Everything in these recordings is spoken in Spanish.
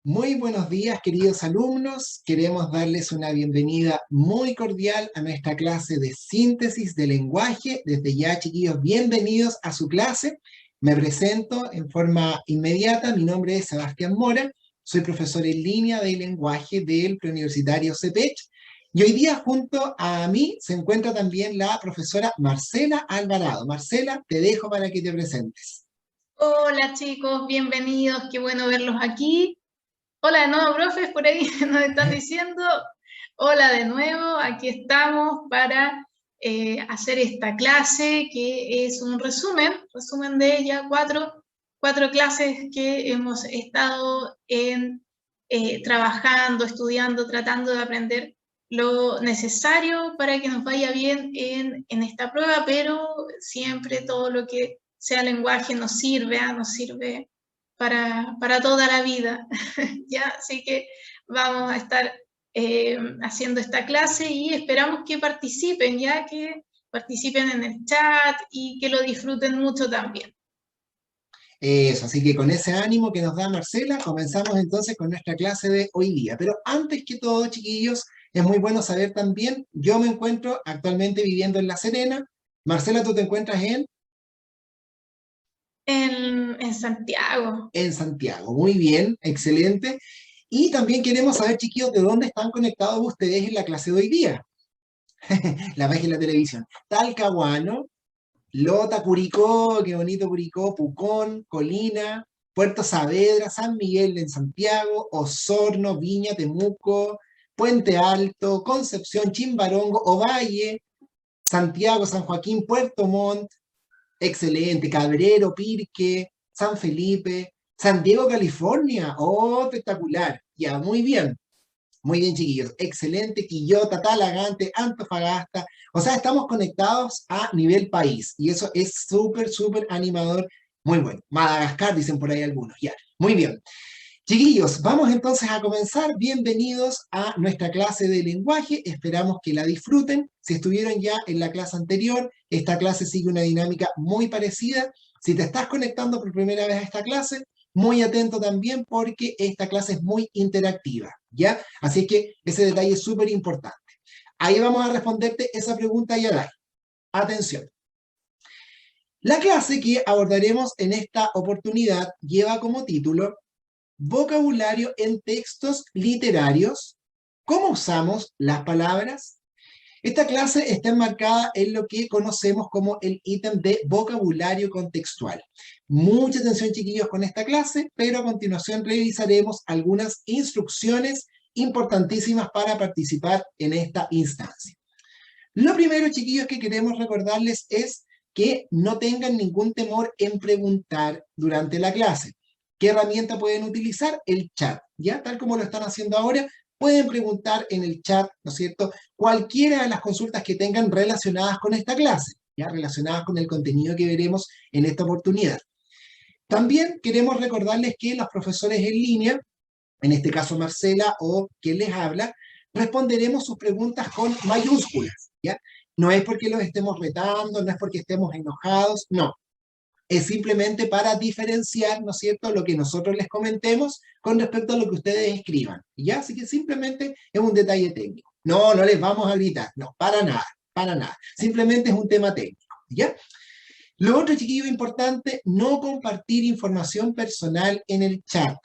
Muy buenos días, queridos alumnos. Queremos darles una bienvenida muy cordial a nuestra clase de síntesis de lenguaje. Desde ya, chiquillos, bienvenidos a su clase. Me presento en forma inmediata. Mi nombre es Sebastián Mora. Soy profesor en línea de lenguaje del preuniversitario CEPECH. Y hoy día, junto a mí, se encuentra también la profesora Marcela Alvarado. Marcela, te dejo para que te presentes. Hola chicos, bienvenidos, qué bueno verlos aquí. Hola de nuevo, profes, por ahí nos están diciendo. Hola de nuevo, aquí estamos para hacer esta clase que es un resumen de ella, cuatro clases que hemos estado trabajando, estudiando, tratando de aprender lo necesario para que nos vaya bien en esta prueba, pero siempre todo lo que sea lenguaje nos sirve para toda la vida. ¿Ya? Así que vamos a estar haciendo esta clase y esperamos que participen, ya que participen en el chat y que lo disfruten mucho también. Eso, así que con ese ánimo que nos da Marcela, comenzamos entonces con nuestra clase de hoy día. Pero antes que todo, chiquillos, es muy bueno saber también, yo me encuentro actualmente viviendo en La Serena. Marcela, ¿tú te encuentras En Santiago. en Santiago? Muy bien, excelente. Y también queremos saber, chiquillos, de dónde están conectados ustedes en la clase de hoy día. La magia de la televisión. Talcahuano, Lota, Curicó, qué bonito Curicó, Pucón, Colina, Puerto Saavedra, San Miguel en Santiago, Osorno, Viña, Temuco, Puente Alto, Concepción, Chimbarongo, Ovalle, Santiago, San Joaquín, Puerto Montt, excelente, Cabrero, Pirque, San Felipe, San Diego, California, oh, espectacular, ya, muy bien, chiquillos. Excelente. Quillota, Talagante, Antofagasta. O sea, estamos conectados a nivel país. Y eso es súper, súper animador. Muy bueno. Madagascar, dicen por ahí algunos. Ya. Muy bien. Chiquillos, vamos entonces a comenzar. Bienvenidos a nuestra clase de lenguaje. Esperamos que la disfruten. Si estuvieron ya en la clase anterior, esta clase sigue una dinámica muy parecida. Si te estás conectando por primera vez a esta clase, muy atento también porque esta clase es muy interactiva, ¿ya? Así que ese detalle es súper importante. Ahí vamos a responderte esa pregunta, Yaday. Atención. La clase que abordaremos en esta oportunidad lleva como título Vocabulario en textos literarios. ¿Cómo usamos las palabras? Esta clase está enmarcada en lo que conocemos como el ítem de vocabulario contextual. Mucha atención, chiquillos, con esta clase, pero a continuación revisaremos algunas instrucciones importantísimas para participar en esta instancia. Lo primero, chiquillos, que queremos recordarles es que no tengan ningún temor en preguntar durante la clase. ¿Qué herramienta pueden utilizar? El chat, ¿ya? Tal como lo están haciendo ahora, pueden preguntar en el chat, ¿no es cierto? Cualquiera de las consultas que tengan relacionadas con esta clase, ¿ya? Relacionadas con el contenido que veremos en esta oportunidad. También queremos recordarles que los profesores en línea, en este caso Marcela o quien les habla, responderemos sus preguntas con mayúsculas, ¿ya? No es porque los estemos retando, no es porque estemos enojados, no. Es simplemente para diferenciar, ¿no es cierto?, lo que nosotros les comentemos con respecto a lo que ustedes escriban, ¿ya? Así que simplemente es un detalle técnico. No, no les vamos a gritar, no, para nada, para nada. Simplemente es un tema técnico, ¿ya? Lo otro, chiquillo, importante, no compartir información personal en el chat,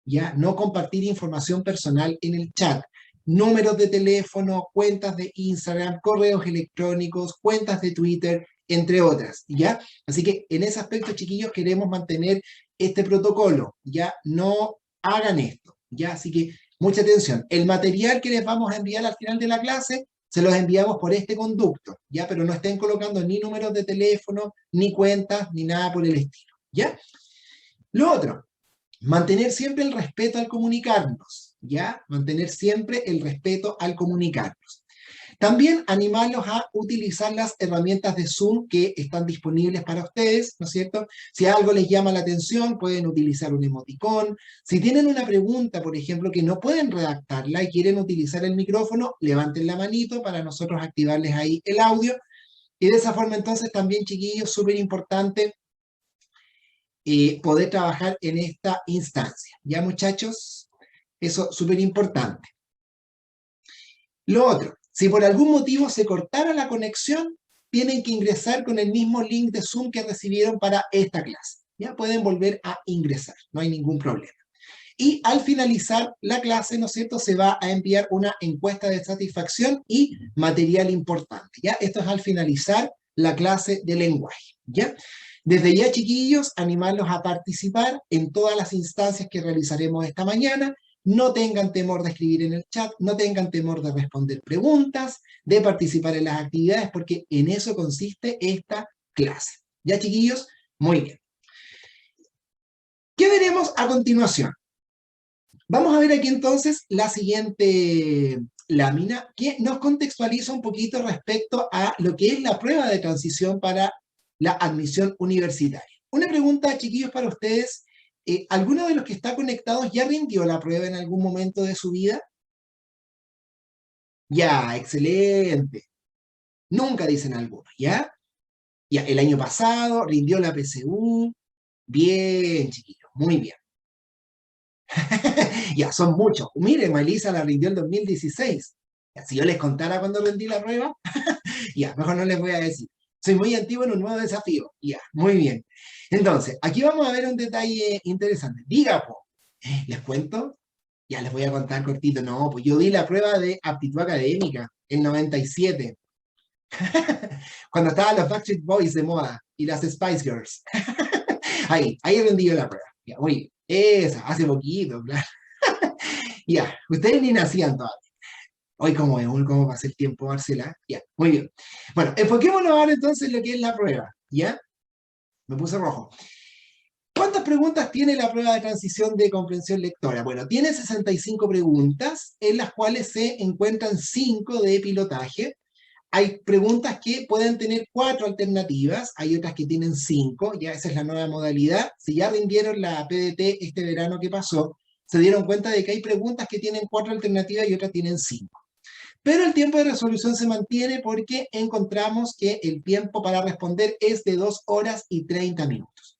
¿ya? No compartir información personal en el chat. Números de teléfono, cuentas de Instagram, correos electrónicos, cuentas de Twitter, entre otras, ¿ya? Así que en ese aspecto, chiquillos, queremos mantener este protocolo, ¿ya? No hagan esto, ¿ya? Así que mucha atención. El material que les vamos a enviar al final de la clase se los enviamos por este conducto, ¿ya? Pero no estén colocando ni números de teléfono, ni cuentas, ni nada por el estilo, ¿ya? Lo otro, mantener siempre el respeto al comunicarnos, ¿ya? Mantener siempre el respeto al comunicarnos. También animarlos a utilizar las herramientas de Zoom que están disponibles para ustedes, ¿no es cierto? Si algo les llama la atención, pueden utilizar un emoticón. Si tienen una pregunta, por ejemplo, que no pueden redactarla y quieren utilizar el micrófono, levanten la manito para nosotros activarles ahí el audio. Y de esa forma, entonces, también, chiquillos, súper importante poder trabajar en esta instancia. ¿Ya, muchachos? Eso súper importante. Lo otro, si por algún motivo se cortara la conexión, tienen que ingresar con el mismo link de Zoom que recibieron para esta clase. Ya pueden volver a ingresar, no hay ningún problema. Y al finalizar la clase, ¿no es cierto?, se va a enviar una encuesta de satisfacción y material importante, ¿ya? Esto es al finalizar la clase de lenguaje, ¿ya? Desde ya, chiquillos, animarlos a participar en todas las instancias que realizaremos esta mañana. No tengan temor de escribir en el chat, no tengan temor de responder preguntas, de participar en las actividades, porque en eso consiste esta clase. ¿Ya, chiquillos? Muy bien. ¿Qué veremos a continuación? Vamos a ver aquí entonces la siguiente lámina que nos contextualiza un poquito respecto a lo que es la prueba de transición para la admisión universitaria. Una pregunta, chiquillos, para ustedes. ¿Alguno de los que está conectados ya rindió la prueba en algún momento de su vida? Ya, excelente. Nunca dicen algunos, ¿ya? Ya, el año pasado rindió la PSU. Bien, chiquillos, muy bien. Ya, son muchos. Mire, Melissa la rindió en 2016. Ya, si yo les contara cuando rendí la prueba, ya, mejor no les voy a decir. Soy muy antiguo en un nuevo desafío. Ya, muy bien. Entonces, aquí vamos a ver un detalle interesante. Diga, po, ¿les cuento? Ya les voy a contar cortito. No, pues yo di la prueba de aptitud académica en 97. Cuando estaban los Backstreet Boys de moda y las Spice Girls. ahí rendí yo la prueba. Ya, muy bien. Esa, hace poquito, claro. Ya, ustedes ni nacían todavía. Hoy, ¿cómo pasa el tiempo, Marcela? Ya, muy bien. Bueno, enfoquémonos ahora entonces en lo que es la prueba, ¿ya? Me puse rojo. ¿Cuántas preguntas tiene la prueba de transición de comprensión lectora? Bueno, tiene 65 preguntas, en las cuales se encuentran 5 de pilotaje. Hay preguntas que pueden tener 4 alternativas, hay otras que tienen 5, ya esa es la nueva modalidad. Si ya rindieron la PDT este verano que pasó, se dieron cuenta de que hay preguntas que tienen 4 alternativas y otras tienen 5. Pero el tiempo de resolución se mantiene porque encontramos que el tiempo para responder es de 2 horas y 30 minutos.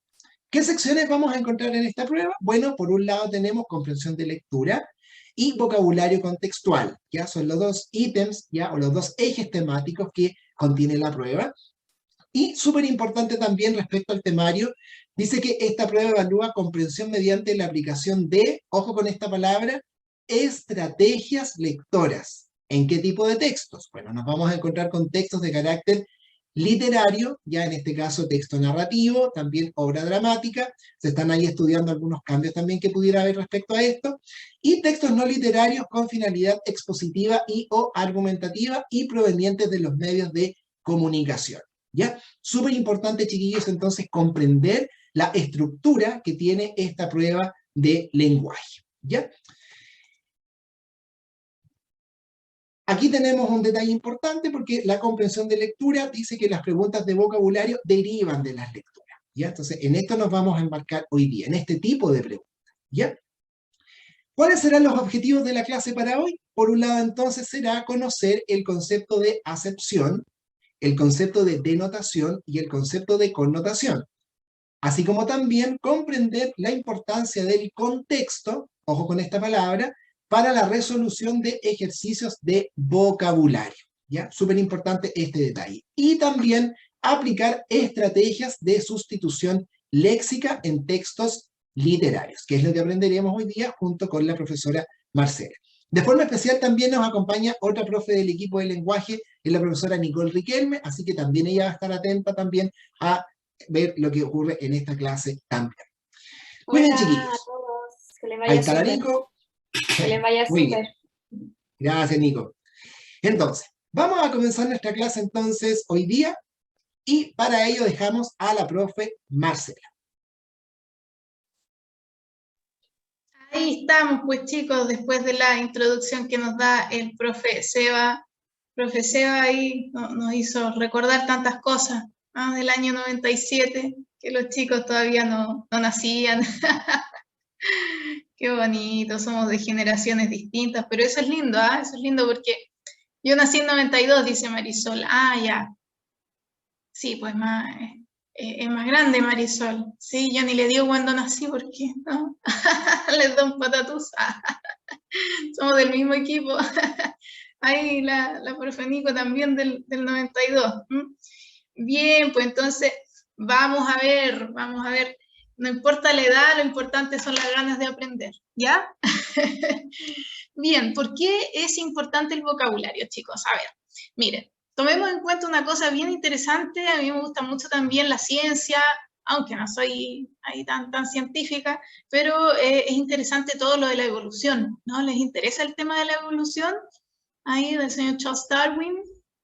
¿Qué secciones vamos a encontrar en esta prueba? Bueno, por un lado tenemos comprensión de lectura y vocabulario contextual, ya son los 2 ítems, ya, o los 2 ejes temáticos que contiene la prueba. Y súper importante también respecto al temario, dice que esta prueba evalúa comprensión mediante la aplicación de, ojo con esta palabra, estrategias lectoras. ¿En qué tipo de textos? Bueno, nos vamos a encontrar con textos de carácter literario, ya en este caso texto narrativo, también obra dramática, se están ahí estudiando algunos cambios también que pudiera haber respecto a esto, y textos no literarios con finalidad expositiva y o argumentativa y provenientes de los medios de comunicación. ¿Ya? Súper importante, chiquillos, entonces, comprender la estructura que tiene esta prueba de lenguaje. ¿Ya? Aquí tenemos un detalle importante porque la comprensión de lectura dice que las preguntas de vocabulario derivan de las lecturas. ¿Ya? Entonces, en esto nos vamos a embarcar hoy día, en este tipo de preguntas. ¿Ya? ¿Cuáles serán los objetivos de la clase para hoy? Por un lado, entonces, será conocer el concepto de acepción, el concepto de denotación y el concepto de connotación, así como también comprender la importancia del contexto, ojo con esta palabra, para la resolución de ejercicios de vocabulario, ¿ya? Súper importante este detalle. Y también aplicar estrategias de sustitución léxica en textos literarios, que es lo que aprenderemos hoy día junto con la profesora Marcela. De forma especial también nos acompaña otra profe del equipo de lenguaje, es la profesora Nicole Riquelme, así que también ella va a estar atenta también a ver lo que ocurre en esta clase también. Muy bien, chiquillos. A todos. Que le Ahí vaya está la súper. Nico. Que le vaya Muy súper. bien. Gracias, Nico. Entonces, vamos a comenzar nuestra clase entonces hoy día y para ello dejamos a la profe Marcela. Ahí estamos, pues chicos, después de la introducción que nos da el profe Seba. Profe Seba ahí nos hizo recordar tantas cosas del año 97, que los chicos todavía no nacían. Qué bonito, somos de generaciones distintas, pero eso es lindo, eso es lindo porque yo nací en 92, dice Marisol. Ya. Sí, pues más, es más grande, Marisol. Sí, yo ni le digo cuando nací porque no, les da un patatús. Somos del mismo equipo. Ahí la profe Nico también del 92. Bien, pues entonces vamos a ver. No importa la edad, lo importante son las ganas de aprender, ¿ya? Bien, ¿por qué es importante el vocabulario, chicos? A ver, miren, tomemos en cuenta una cosa bien interesante. A mí me gusta mucho también la ciencia, aunque no soy ahí tan científica, pero es interesante todo lo de la evolución, ¿no? ¿Les interesa el tema de la evolución? Ahí del señor Charles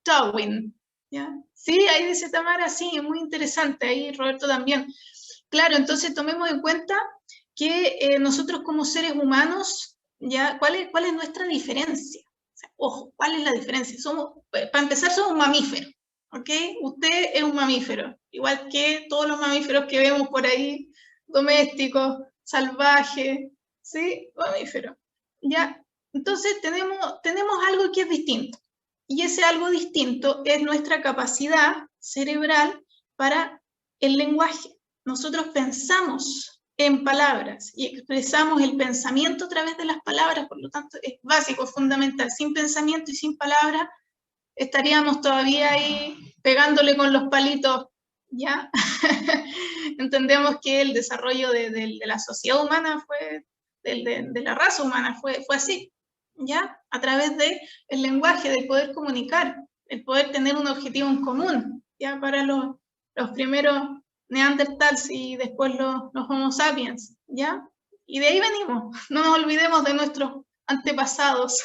Darwin, ¿ya? Sí, ahí dice Tamara, sí, muy interesante, ahí Roberto también. Claro, entonces tomemos en cuenta que nosotros como seres humanos, ¿ya? ¿Cuál es nuestra diferencia? O sea, ojo, ¿cuál es la diferencia? Para empezar, somos mamíferos, ¿ok? Usted es un mamífero, igual que todos los mamíferos que vemos por ahí, domésticos, salvajes, ¿sí? Mamíferos, ¿ya? Entonces tenemos algo que es distinto, y ese algo distinto es nuestra capacidad cerebral para el lenguaje. Nosotros pensamos en palabras y expresamos el pensamiento a través de las palabras, por lo tanto es básico, es fundamental. Sin pensamiento y sin palabras estaríamos todavía ahí pegándole con los palitos, ¿ya? Entendemos que el desarrollo de la sociedad humana de la raza humana fue así, ¿ya? A través del lenguaje, del poder comunicar, el poder tener un objetivo en común, ¿ya? Para los primeros neandertals y después los homo sapiens, ¿ya? Y de ahí venimos, no nos olvidemos de nuestros antepasados.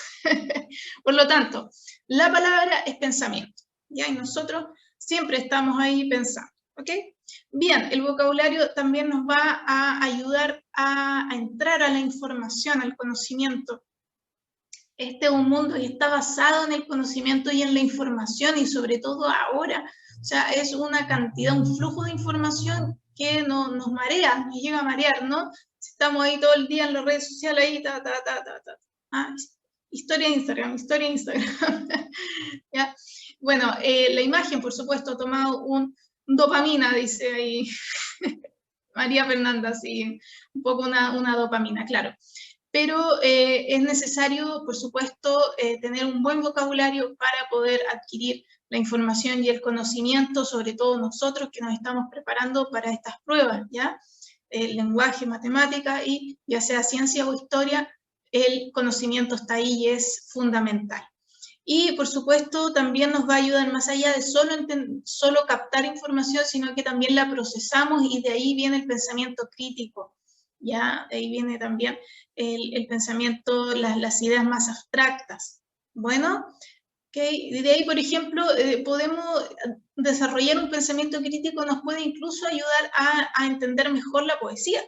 Por lo tanto, la palabra es pensamiento, ¿ya? Y nosotros siempre estamos ahí pensando, ¿ok? Bien, el vocabulario también nos va a ayudar a entrar a la información, al conocimiento. Este es un mundo que está basado en el conocimiento y en la información, y sobre todo ahora. O sea, es una cantidad, un flujo de información que nos marea, nos llega a marear, ¿no? Si estamos ahí todo el día en las redes sociales, ahí, Ah, historia de Instagram. ¿Ya? Bueno, la imagen, por supuesto, ha tomado un dopamina, dice ahí María Fernanda, sí, un poco una dopamina, claro. Pero es necesario, por supuesto, tener un buen vocabulario para poder adquirir la información y el conocimiento, sobre todo nosotros que nos estamos preparando para estas pruebas, ¿ya? El lenguaje, matemática y ya sea ciencia o historia, el conocimiento está ahí y es fundamental. Y, por supuesto, también nos va a ayudar más allá de solo captar información, sino que también la procesamos, y de ahí viene el pensamiento crítico, ¿ya? De ahí viene también el pensamiento, las ideas más abstractas. Bueno, ¿okay? De ahí, por ejemplo, podemos desarrollar un pensamiento crítico, nos puede incluso ayudar a entender mejor la poesía,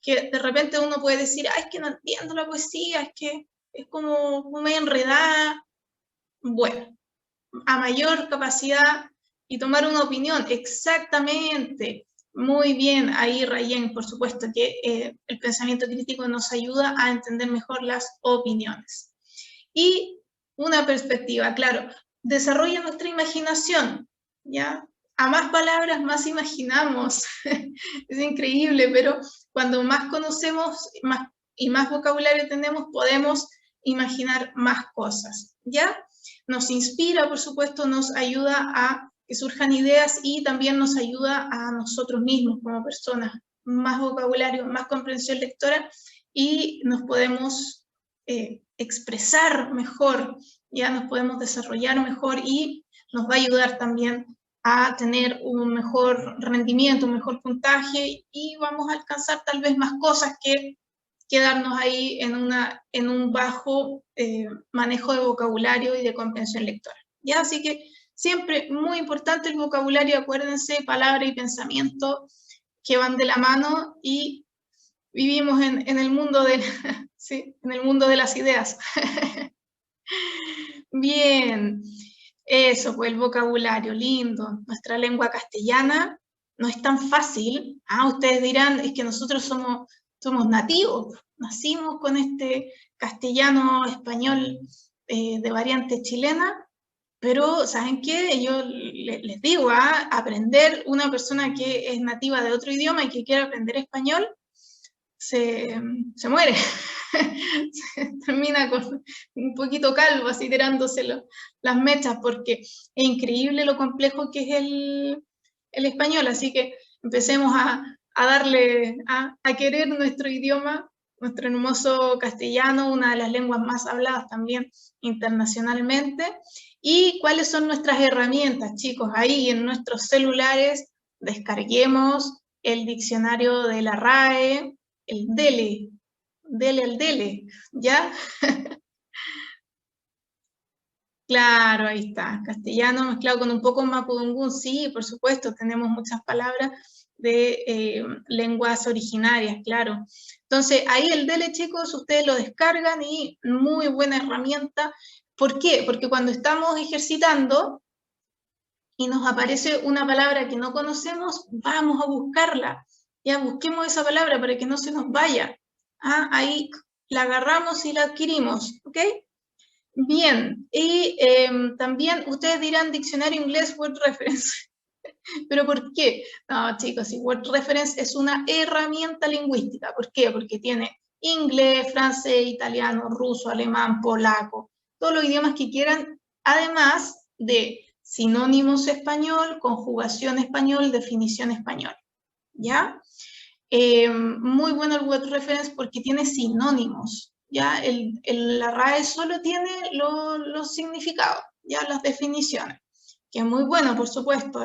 que de repente uno puede decir, es que no entiendo la poesía, es que es como medio enredada. Bueno, a mayor capacidad y tomar una opinión, exactamente, muy bien, ahí Rayen, por supuesto que el pensamiento crítico nos ayuda a entender mejor las opiniones. Y una perspectiva, claro, desarrolla nuestra imaginación, ¿ya? A más palabras, más imaginamos. Es increíble, pero cuando más conocemos y más vocabulario tenemos, podemos imaginar más cosas, ¿ya? Nos inspira, por supuesto, nos ayuda a que surjan ideas y también nos ayuda a nosotros mismos como personas. Más vocabulario, más comprensión lectora y nos podemos expresar mejor, ya nos podemos desarrollar mejor y nos va a ayudar también a tener un mejor rendimiento, un mejor puntaje, y vamos a alcanzar tal vez más cosas que quedarnos ahí en un bajo manejo de vocabulario y de comprensión lectora. ¿Ya? Así que siempre muy importante el vocabulario, acuérdense, palabra y pensamiento que van de la mano, y vivimos en el mundo sí, en el mundo de las ideas. Bien, eso, pues el vocabulario, lindo. Nuestra lengua castellana no es tan fácil. Ustedes dirán, es que nosotros somos nativos, nacimos con este castellano español de variante chilena. Pero, ¿saben qué? Yo les digo, aprender una persona que es nativa de otro idioma y que quiere aprender español, se muere. Se termina con un poquito calvo, así tirándose las mechas, porque es increíble lo complejo que es el español. Así que empecemos a darle, a querer nuestro idioma, nuestro hermoso castellano, una de las lenguas más habladas también internacionalmente. ¿Y cuáles son nuestras herramientas, chicos? Ahí en nuestros celulares descarguemos el diccionario de la RAE, el dele al dele, ¿ya? Claro, ahí está. Castellano mezclado con un poco mapudungún, sí, por supuesto, tenemos muchas palabras de lenguas originarias, claro. Entonces, ahí el dele, chicos, ustedes lo descargan y muy buena herramienta. ¿Por qué? Porque cuando estamos ejercitando y nos aparece una palabra que no conocemos, vamos a buscarla. Ya busquemos esa palabra para que no se nos vaya. Ahí la agarramos y la adquirimos, ¿ok? Bien, y también ustedes dirán diccionario inglés Word Reference. ¿Pero por qué? No, chicos, si Word Reference es una herramienta lingüística. ¿Por qué? Porque tiene inglés, francés, italiano, ruso, alemán, polaco, todos los idiomas que quieran, además de sinónimos español, conjugación español, definición español. ¿Ya? Muy bueno el Word Reference porque tiene sinónimos. ¿Ya? La RAE solo tiene los significados, ya las definiciones, que es muy bueno, por supuesto,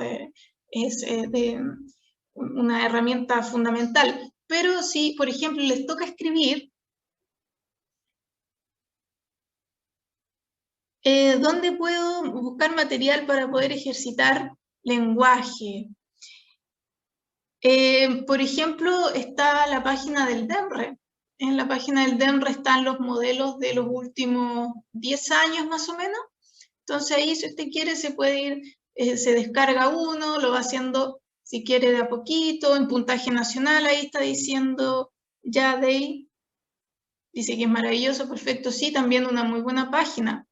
es una herramienta fundamental. Pero si, por ejemplo, les toca escribir, ¿dónde puedo buscar material para poder ejercitar lenguaje? Por ejemplo, está la página del DEMRE. En la página del DEMRE están los modelos de los últimos 10 años más o menos. Entonces ahí, si usted quiere, se puede ir, se descarga uno, lo va haciendo, si quiere, de a poquito, en puntaje nacional. Ahí está diciendo Yadei. Dice que es maravilloso, perfecto. Sí, también una muy buena página.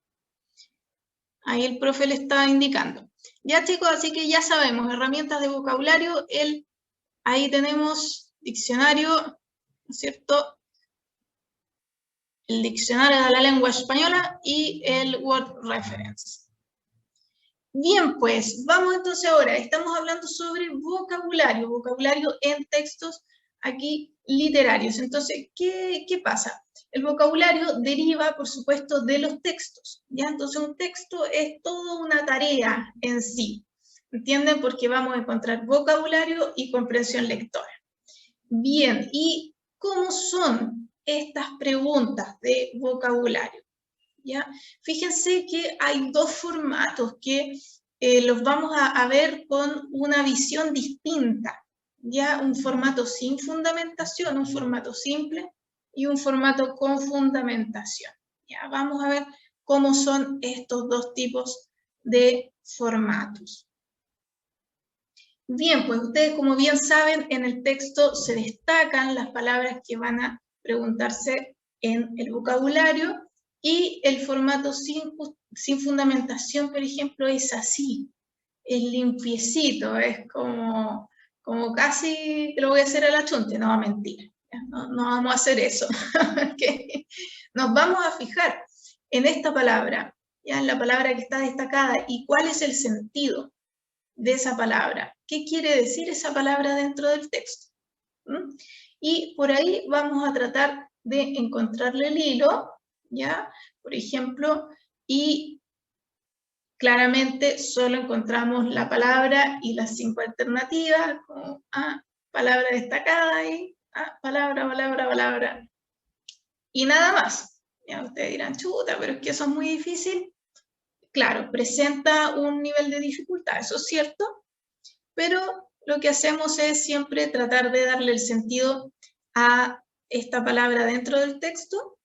Ahí el profe le está indicando. Ya, chicos, así que ya sabemos, herramientas de vocabulario, ahí tenemos diccionario, ¿no es cierto? El diccionario de la lengua española y el Word Reference. Bien, pues, vamos entonces ahora. Estamos hablando sobre vocabulario, vocabulario en textos aquí literarios. Entonces, ¿qué pasa? El vocabulario deriva, por supuesto, de los textos, ¿ya? Entonces, un texto es toda una tarea en sí, ¿entienden? Porque vamos a encontrar vocabulario y comprensión lectora. Bien, ¿y cómo son estas preguntas de vocabulario? ¿Ya? Fíjense que hay dos formatos que los vamos a ver con una visión distinta. ¿Ya? Un formato sin fundamentación, un formato simple y un formato con fundamentación. ¿Ya? Vamos a ver cómo son estos dos tipos de formatos. Bien, pues ustedes, como bien saben, en el texto se destacan las palabras que van a preguntarse en el vocabulario y el formato sin fundamentación, por ejemplo, es así, es limpiecito, es como casi, lo voy a hacer a la chunte, no va a mentir, no vamos a hacer eso. Okay. Nos vamos a fijar en esta palabra, ya en la palabra que está destacada y cuál es el sentido de esa palabra. ¿Qué quiere decir esa palabra dentro del texto? Y por ahí vamos a tratar de encontrarle el hilo, ¿ya? Por ejemplo, y claramente solo encontramos la palabra y las 5 alternativas, como palabra destacada ahí, palabra, y nada más. Ya ustedes dirán, chuta, pero es que eso es muy difícil. Claro, presenta un nivel de dificultad, eso es cierto, pero lo que hacemos es siempre tratar de darle el sentido a esta palabra dentro del texto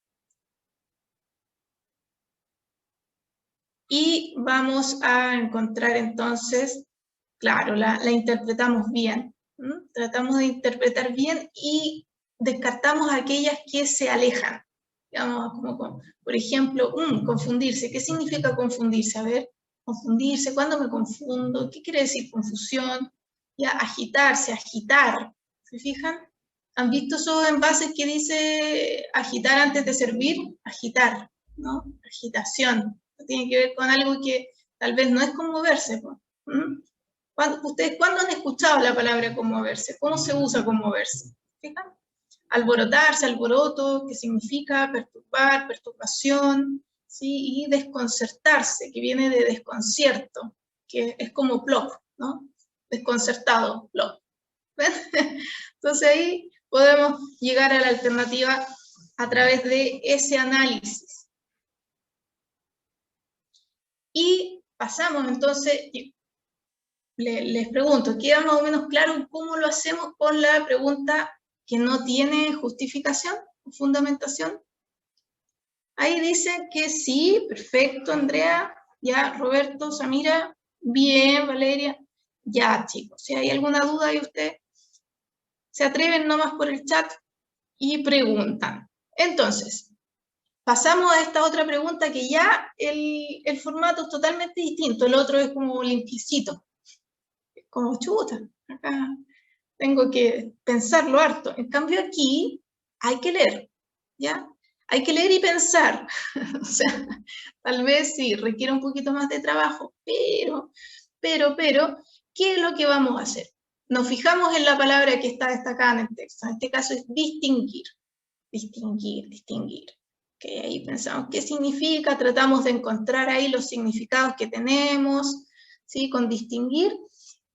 y vamos a encontrar entonces, claro, la interpretamos bien, tratamos de interpretar bien y descartamos aquellas que se alejan, digamos, como por ejemplo, confundirse. ¿Qué significa confundirse? A ver, confundirse, ¿cuándo me confundo? ¿Qué quiere decir confusión? Ya, agitarse, agitar, ¿se fijan? ¿Han visto esos envases que dice agitar antes de servir? Agitar, ¿no? Agitación. Tiene que ver con algo que tal vez no es conmoverse. ¿Mm? ¿Ustedes cuándo han escuchado la palabra conmoverse? ¿Cómo se usa conmoverse? ¿Fijan? Alborotarse, alboroto, que significa perturbar, perturbación, ¿sí? Y desconcertarse, que viene de desconcierto, que es como plop, ¿no? Desconcertado, plop. ¿Ven? Entonces ahí podemos llegar a la alternativa a través de ese análisis. Y pasamos entonces, les pregunto, ¿queda más o menos claro cómo lo hacemos con la pregunta que no tiene justificación o fundamentación? Ahí dicen que sí, perfecto, Andrea, ya, Roberto, Samira, bien, Valeria, ya, chicos, si hay alguna duda ahí usted, se atreven nomás por el chat y preguntan. Entonces, pasamos a esta otra pregunta que ya el formato es totalmente distinto, el otro es como limpiecito, como chuta, acá tengo que pensarlo harto. En cambio aquí hay que leer, ¿ya? Hay que leer y pensar. O sea, tal vez sí, requiere un poquito más de trabajo, pero, ¿qué es lo que vamos a hacer? Nos fijamos en la palabra que está destacada en el texto. En este caso es distinguir. Distinguir, distinguir. Okay, ahí pensamos qué significa, tratamos de encontrar ahí los significados que tenemos, ¿sí? Con distinguir.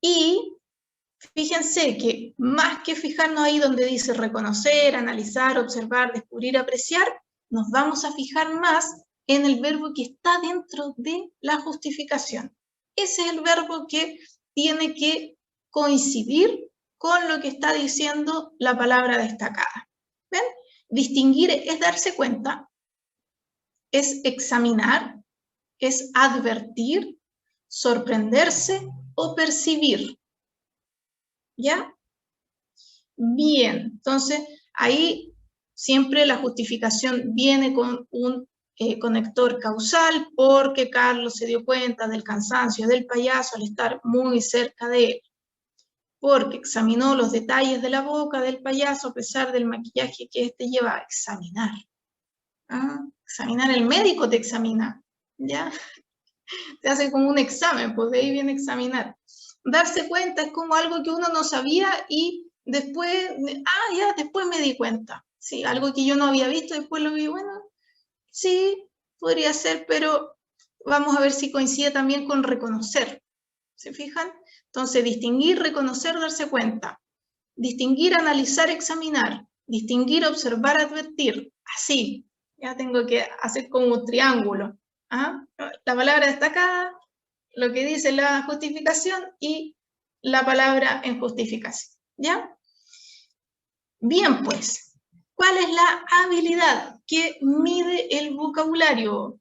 Y fíjense que más que fijarnos ahí donde dice reconocer, analizar, observar, descubrir, apreciar, nos vamos a fijar más en el verbo que está dentro de la justificación. Ese es el verbo que tiene que coincidir con lo que está diciendo la palabra destacada. ¿Ven? Distinguir es darse cuenta, es examinar, es advertir, sorprenderse o percibir. ¿Ya? Bien, entonces ahí siempre la justificación viene con un conector causal porque Carlos se dio cuenta del cansancio del payaso al estar muy cerca de él, porque examinó los detalles de la boca del payaso a pesar del maquillaje que éste lleva a examinar. ¿Ah? Examinar, el médico te examina, ¿ya? Te hace como un examen, pues de ahí viene examinar. Darse cuenta es como algo que uno no sabía y después, después me di cuenta. Sí, algo que yo no había visto, después lo vi, bueno, sí, podría ser, pero vamos a ver si coincide también con reconocer. ¿Se fijan? Entonces, distinguir, reconocer, darse cuenta. Distinguir, analizar, examinar. Distinguir, observar, advertir. Así, ya tengo que hacer como un triángulo. ¿Ah? La palabra destacada, lo que dice la justificación y la palabra en justificación. ¿Ya? Bien, pues, ¿cuál es la habilidad que mide el vocabulario?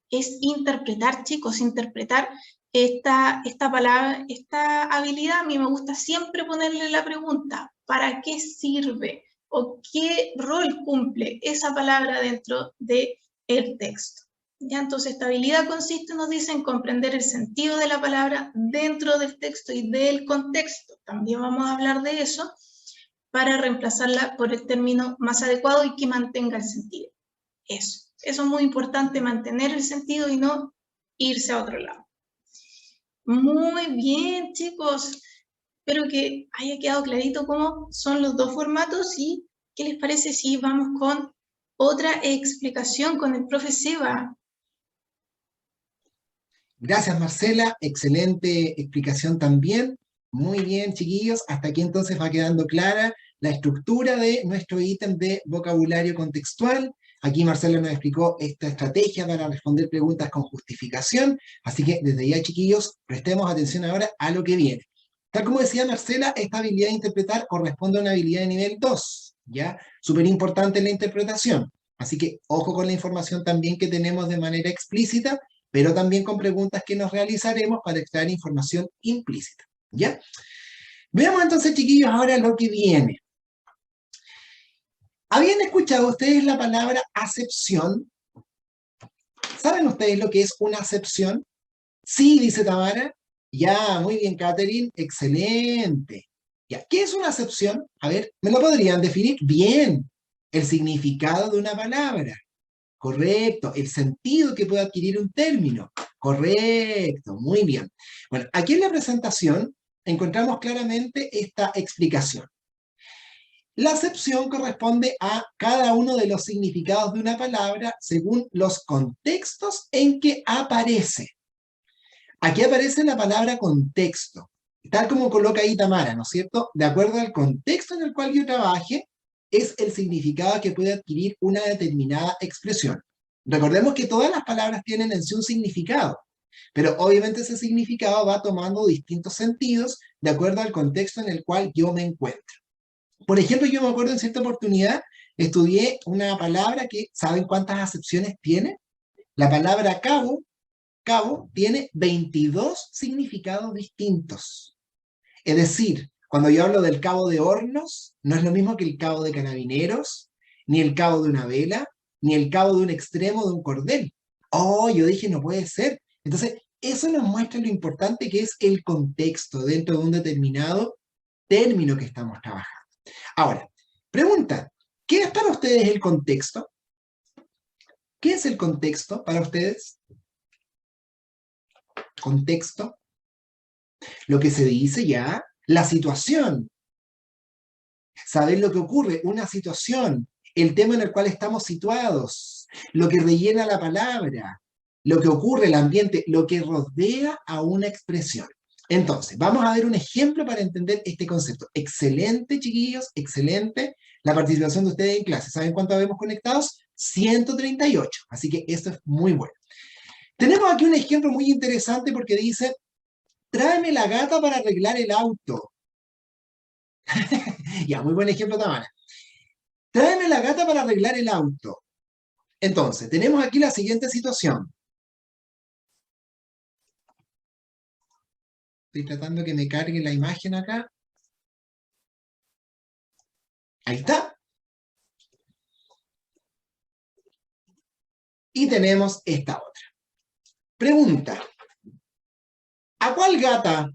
Es interpretar, chicos, interpretar esta palabra, esta habilidad. A mí me gusta siempre ponerle la pregunta, ¿para qué sirve? ¿O qué rol cumple esa palabra dentro del texto? ¿Ya? Entonces, esta habilidad consiste, nos dice, en comprender el sentido de la palabra dentro del texto y del contexto. También vamos a hablar de eso para reemplazarla por el término más adecuado y que mantenga el sentido. Eso es muy importante, mantener el sentido y no irse a otro lado. Muy bien, chicos. Espero que haya quedado clarito cómo son los dos formatos y qué les parece si vamos con otra explicación con el profe Seba. Gracias, Marcela. Excelente explicación también. Muy bien, chiquillos. Hasta aquí entonces va quedando clara la estructura de nuestro ítem de vocabulario contextual. Aquí Marcela nos explicó esta estrategia para responder preguntas con justificación. Así que desde ya, chiquillos, prestemos atención ahora a lo que viene. Tal como decía Marcela, esta habilidad de interpretar corresponde a una habilidad de nivel 2, ¿ya? Súper importante en la interpretación. Así que ojo con la información también que tenemos de manera explícita, pero también con preguntas que nos realizaremos para extraer información implícita, ¿ya? Veamos entonces, chiquillos, ahora lo que viene. ¿Habían escuchado ustedes la palabra acepción? ¿Saben ustedes lo que es una acepción? Sí, dice Tamara. Ya, muy bien, Catherine. Excelente. Ya, ¿qué es una acepción? A ver, ¿me lo podrían definir? Bien, el significado de una palabra. Correcto, el sentido que puede adquirir un término. Correcto, muy bien. Bueno, aquí en la presentación encontramos claramente esta explicación. La acepción corresponde a cada uno de los significados de una palabra según los contextos en que aparece. Aquí aparece la palabra contexto, tal como coloca ahí Tamara, ¿no es cierto? De acuerdo al contexto en el cual yo trabaje, es el significado que puede adquirir una determinada expresión. Recordemos que todas las palabras tienen en sí un significado, pero obviamente ese significado va tomando distintos sentidos de acuerdo al contexto en el cual yo me encuentro. Por ejemplo, yo me acuerdo en cierta oportunidad, estudié una palabra que, ¿saben cuántas acepciones tiene? La palabra cabo tiene 22 significados distintos. Es decir, cuando yo hablo del cabo de hornos, no es lo mismo que el cabo de carabineros, ni el cabo de una vela, ni el cabo de un extremo de un cordel. Oh, yo dije, no puede ser. Entonces, eso nos muestra lo importante que es el contexto dentro de un determinado término que estamos trabajando. Ahora, pregunta, ¿qué es para ustedes el contexto? ¿Qué es el contexto para ustedes? Contexto, lo que se dice ya, la situación, saber lo que ocurre, una situación, el tema en el cual estamos situados, lo que rellena la palabra, lo que ocurre, el ambiente, lo que rodea a una expresión. Entonces, vamos a ver un ejemplo para entender este concepto. Excelente, chiquillos, excelente la participación de ustedes en clase. ¿Saben cuánto habemos conectados? 138, así que esto es muy bueno. Tenemos aquí un ejemplo muy interesante porque dice, tráeme la gata para arreglar el auto. Ya, muy buen ejemplo, Tamara. Tráeme la gata para arreglar el auto. Entonces, tenemos aquí la siguiente situación. Estoy tratando que me cargue la imagen acá. Ahí está. Y tenemos esta otra. Pregunta. ¿A cuál gata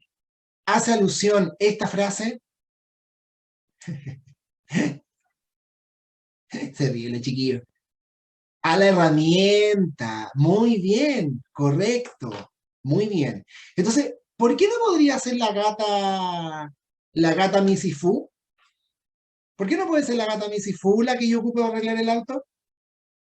hace alusión esta frase? Se ríe el chiquillo. A la herramienta. Muy bien, correcto. Muy bien. Entonces, ¿por qué no podría ser la gata Missy Fu? ¿Por qué no puede ser la gata Missy Fu la que yo ocupo para arreglar el auto?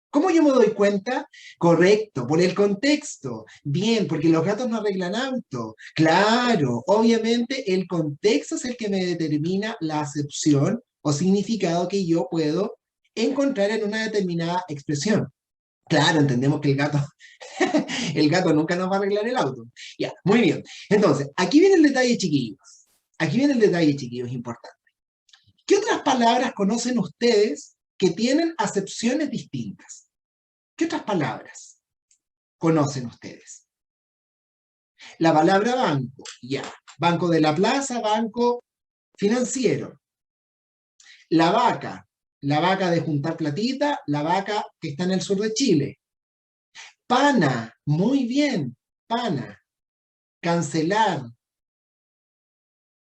¿Cómo yo me doy cuenta? Correcto, por el contexto. Bien, porque los gatos no arreglan auto. Claro, obviamente el contexto es el que me determina la acepción o significado que yo puedo encontrar en una determinada expresión. Claro, entendemos que el gato nunca nos va a arreglar el auto. Ya, muy bien. Entonces, aquí viene el detalle, chiquillos. Aquí viene el detalle, chiquillos, importante. ¿Qué otras palabras conocen ustedes que tienen acepciones distintas? ¿Qué otras palabras conocen ustedes? La palabra banco, ya. Banco de la plaza, banco financiero. La vaca de juntar platita, la vaca que está en el sur de Chile. Pana, muy bien, pana. Cancelar.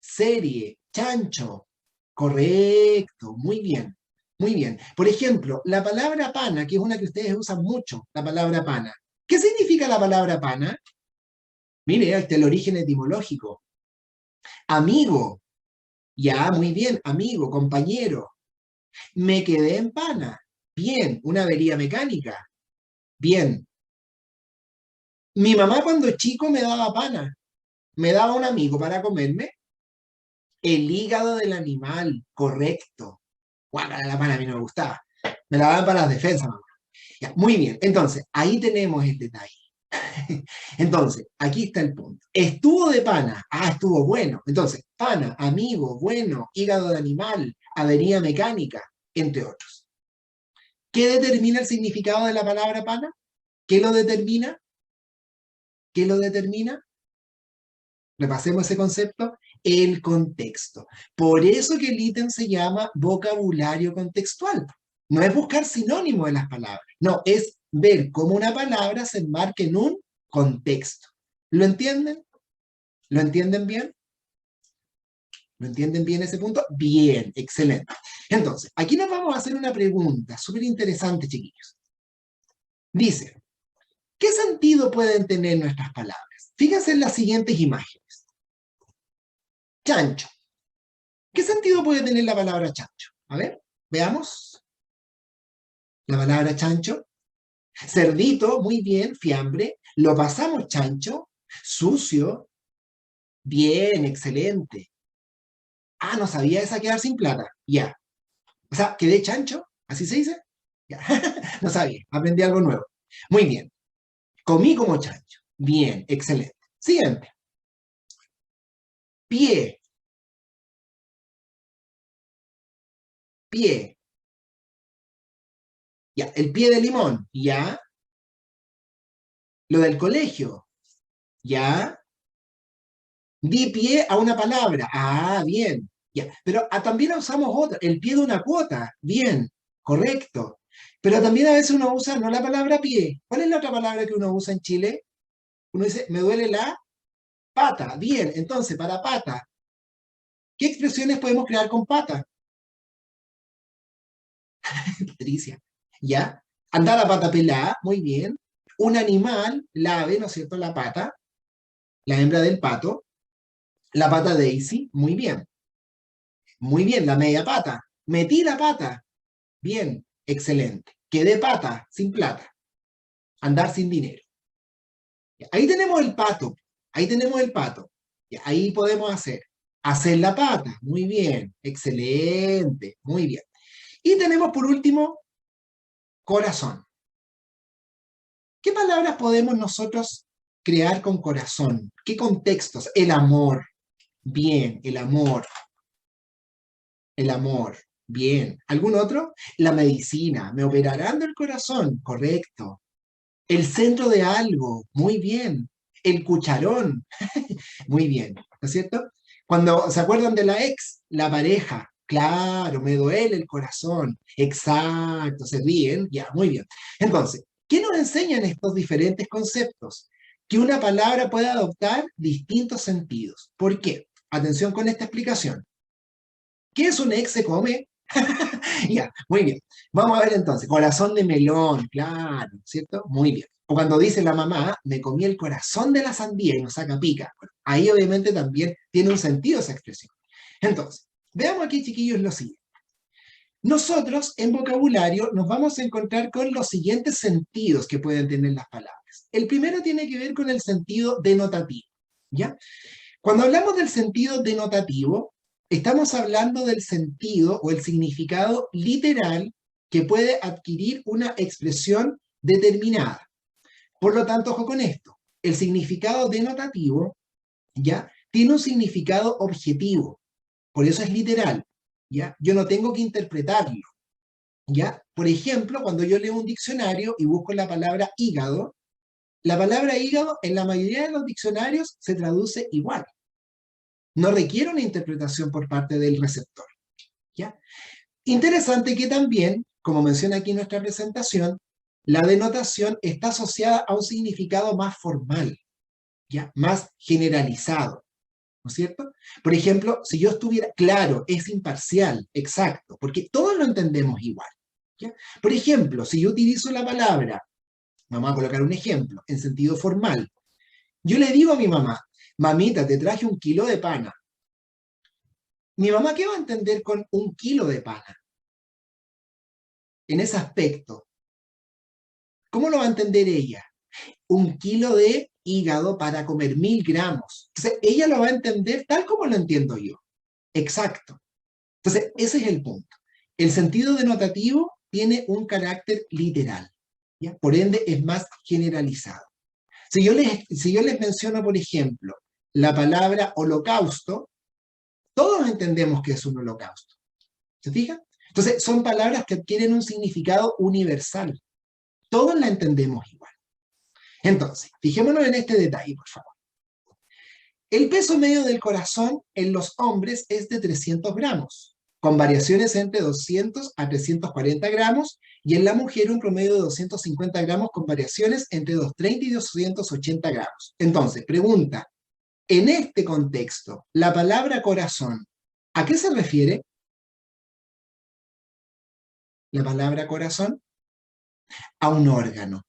Serie, chancho. Correcto, muy bien, muy bien. Por ejemplo, la palabra pana, que es una que ustedes usan mucho, la palabra pana. ¿Qué significa la palabra pana? Mire, este es el origen etimológico. Amigo, ya, muy bien, amigo, compañero. Me quedé en pana. Bien, una avería mecánica. Bien. Mi mamá cuando chico me daba pana. Me daba un amigo para comerme. El hígado del animal, correcto. Guácala, la pana a mí no me gustaba. Me la daban para las defensas, mamá. Ya, muy bien, entonces, ahí tenemos el detalle. Entonces, aquí está el punto. Estuvo de pana. Ah, estuvo bueno. Entonces, pana, amigo, bueno, hígado de animal, avería mecánica, entre otros. ¿Qué determina el significado de la palabra pana? ¿Qué lo determina? ¿Qué lo determina? Repasemos ese concepto. El contexto. Por eso que el ítem se llama vocabulario contextual. No es buscar sinónimos de las palabras. No, es ver cómo una palabra se enmarca en un contexto. ¿Lo entienden? ¿Lo entienden bien? ¿Lo entienden bien ese punto? Bien, excelente. Entonces, aquí nos vamos a hacer una pregunta súper interesante, chiquillos. Dice, ¿qué sentido pueden tener nuestras palabras? Fíjense en las siguientes imágenes. Chancho. ¿Qué sentido puede tener la palabra chancho? A ver, veamos. La palabra chancho. Cerdito, muy bien, fiambre. Lo pasamos chancho. Sucio. Bien, excelente. Ah, no sabía esa quedar sin plata. Ya. O sea, quedé chancho, ¿así se dice? Ya. No sabía, aprendí algo nuevo. Muy bien. Comí como chancho. Bien, excelente. Siguiente. Pie. Pie. Ya, el pie de limón. Ya. Lo del colegio. Ya. Di pie a una palabra. Ah, bien. Ya. Pero también usamos otra. El pie de una cuota. Bien. Correcto. Pero también a veces uno usa no la palabra pie. ¿Cuál es la otra palabra que uno usa en Chile? Uno dice, me duele la pata. Bien. Entonces, para pata, ¿qué expresiones podemos crear con pata? Patricia. ¿Ya? Andar a pata pelada. Muy bien. Un animal, la ave, ¿no es cierto? La pata. La hembra del pato. La pata Daisy. Muy bien. Muy bien, la media pata. Metí la pata. Bien, excelente. Quedé pata, sin plata. Andar sin dinero. Ahí tenemos el pato. Ahí tenemos el pato. Ahí podemos hacer la pata. Muy bien, excelente. Muy bien. Y tenemos por último, corazón. ¿Qué palabras podemos nosotros crear con corazón? ¿Qué contextos? El amor. Bien, el amor. El amor. Bien. ¿Algún otro? La medicina. Me operarán del corazón. Correcto. El centro de algo. Muy bien. El cucharón. Muy bien. ¿No es cierto? Cuando se acuerdan de la ex, la pareja. Claro, me duele el corazón. Exacto. ¿Se ríen? Ya, muy bien. Entonces, ¿qué nos enseñan estos diferentes conceptos? Que una palabra puede adoptar distintos sentidos. ¿Por qué? Atención con esta explicación. ¿Qué es un ex se come? Ya, muy bien. Vamos a ver entonces. Corazón de melón, claro, ¿cierto? Muy bien. O cuando dice la mamá, me comí el corazón de la sandía y nos saca pica. Bueno, ahí obviamente también tiene un sentido esa expresión. Entonces, veamos aquí, chiquillos, lo siguiente. Nosotros en vocabulario nos vamos a encontrar con los siguientes sentidos que pueden tener las palabras. El primero tiene que ver con el sentido denotativo, ¿ya? Cuando hablamos del sentido denotativo, estamos hablando del sentido o el significado literal que puede adquirir una expresión determinada. Por lo tanto, ojo con esto. El significado denotativo, ¿ya? Tiene un significado objetivo. Por eso es literal, ¿ya? Yo no tengo que interpretarlo, ¿ya? Por ejemplo, cuando yo leo un diccionario y busco la palabra hígado, la palabra hígado en la mayoría de los diccionarios se traduce igual. No requiere una interpretación por parte del receptor, ¿ya? Interesante que también, como menciona aquí nuestra presentación, la denotación está asociada a un significado más formal, ¿ya? Más generalizado, ¿no es cierto? Por ejemplo, si yo estuviera, claro, es imparcial, exacto, porque todos lo entendemos igual, ¿ya? Por ejemplo, si yo utilizo la palabra, vamos a colocar un ejemplo, en sentido formal, yo le digo a mi mamá, mamita, te traje 1 kilo de pana. ¿Mi mamá qué va a entender con 1 kilo de pana? En ese aspecto. ¿Cómo lo va a entender ella? 1 kilo de hígado para comer 1000 gramos. Entonces, ella lo va a entender tal como lo entiendo yo. Exacto. Entonces, ese es el punto. El sentido denotativo tiene un carácter literal, ¿ya? Por ende, es más generalizado. Si yo les menciono, por ejemplo, la palabra holocausto, todos entendemos que es un holocausto. ¿Se fijan? Entonces, son palabras que adquieren un significado universal. Todos la entendemos igual. Entonces, fijémonos en este detalle, por favor. El peso medio del corazón en los hombres es de 300 gramos. con variaciones entre 200 a 340 gramos, y en la mujer un promedio de 250 gramos con variaciones entre 230 y 280 gramos. Entonces, pregunta, en este contexto, la palabra corazón, ¿a qué se refiere? La palabra corazón, a un órgano.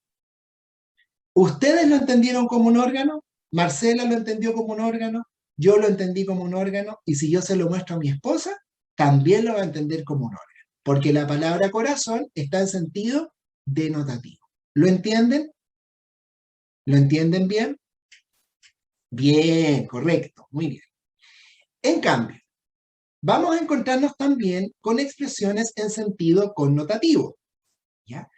¿Ustedes lo entendieron como un órgano? ¿Marcela lo entendió como un órgano? Yo lo entendí como un órgano, y si yo se lo muestro a mi esposa, también lo va a entender como un órgano, porque la palabra corazón está en sentido denotativo. ¿Lo entienden? ¿Lo entienden bien? Bien, correcto, muy bien. En cambio, vamos a encontrarnos también con expresiones en sentido connotativo, ¿ya?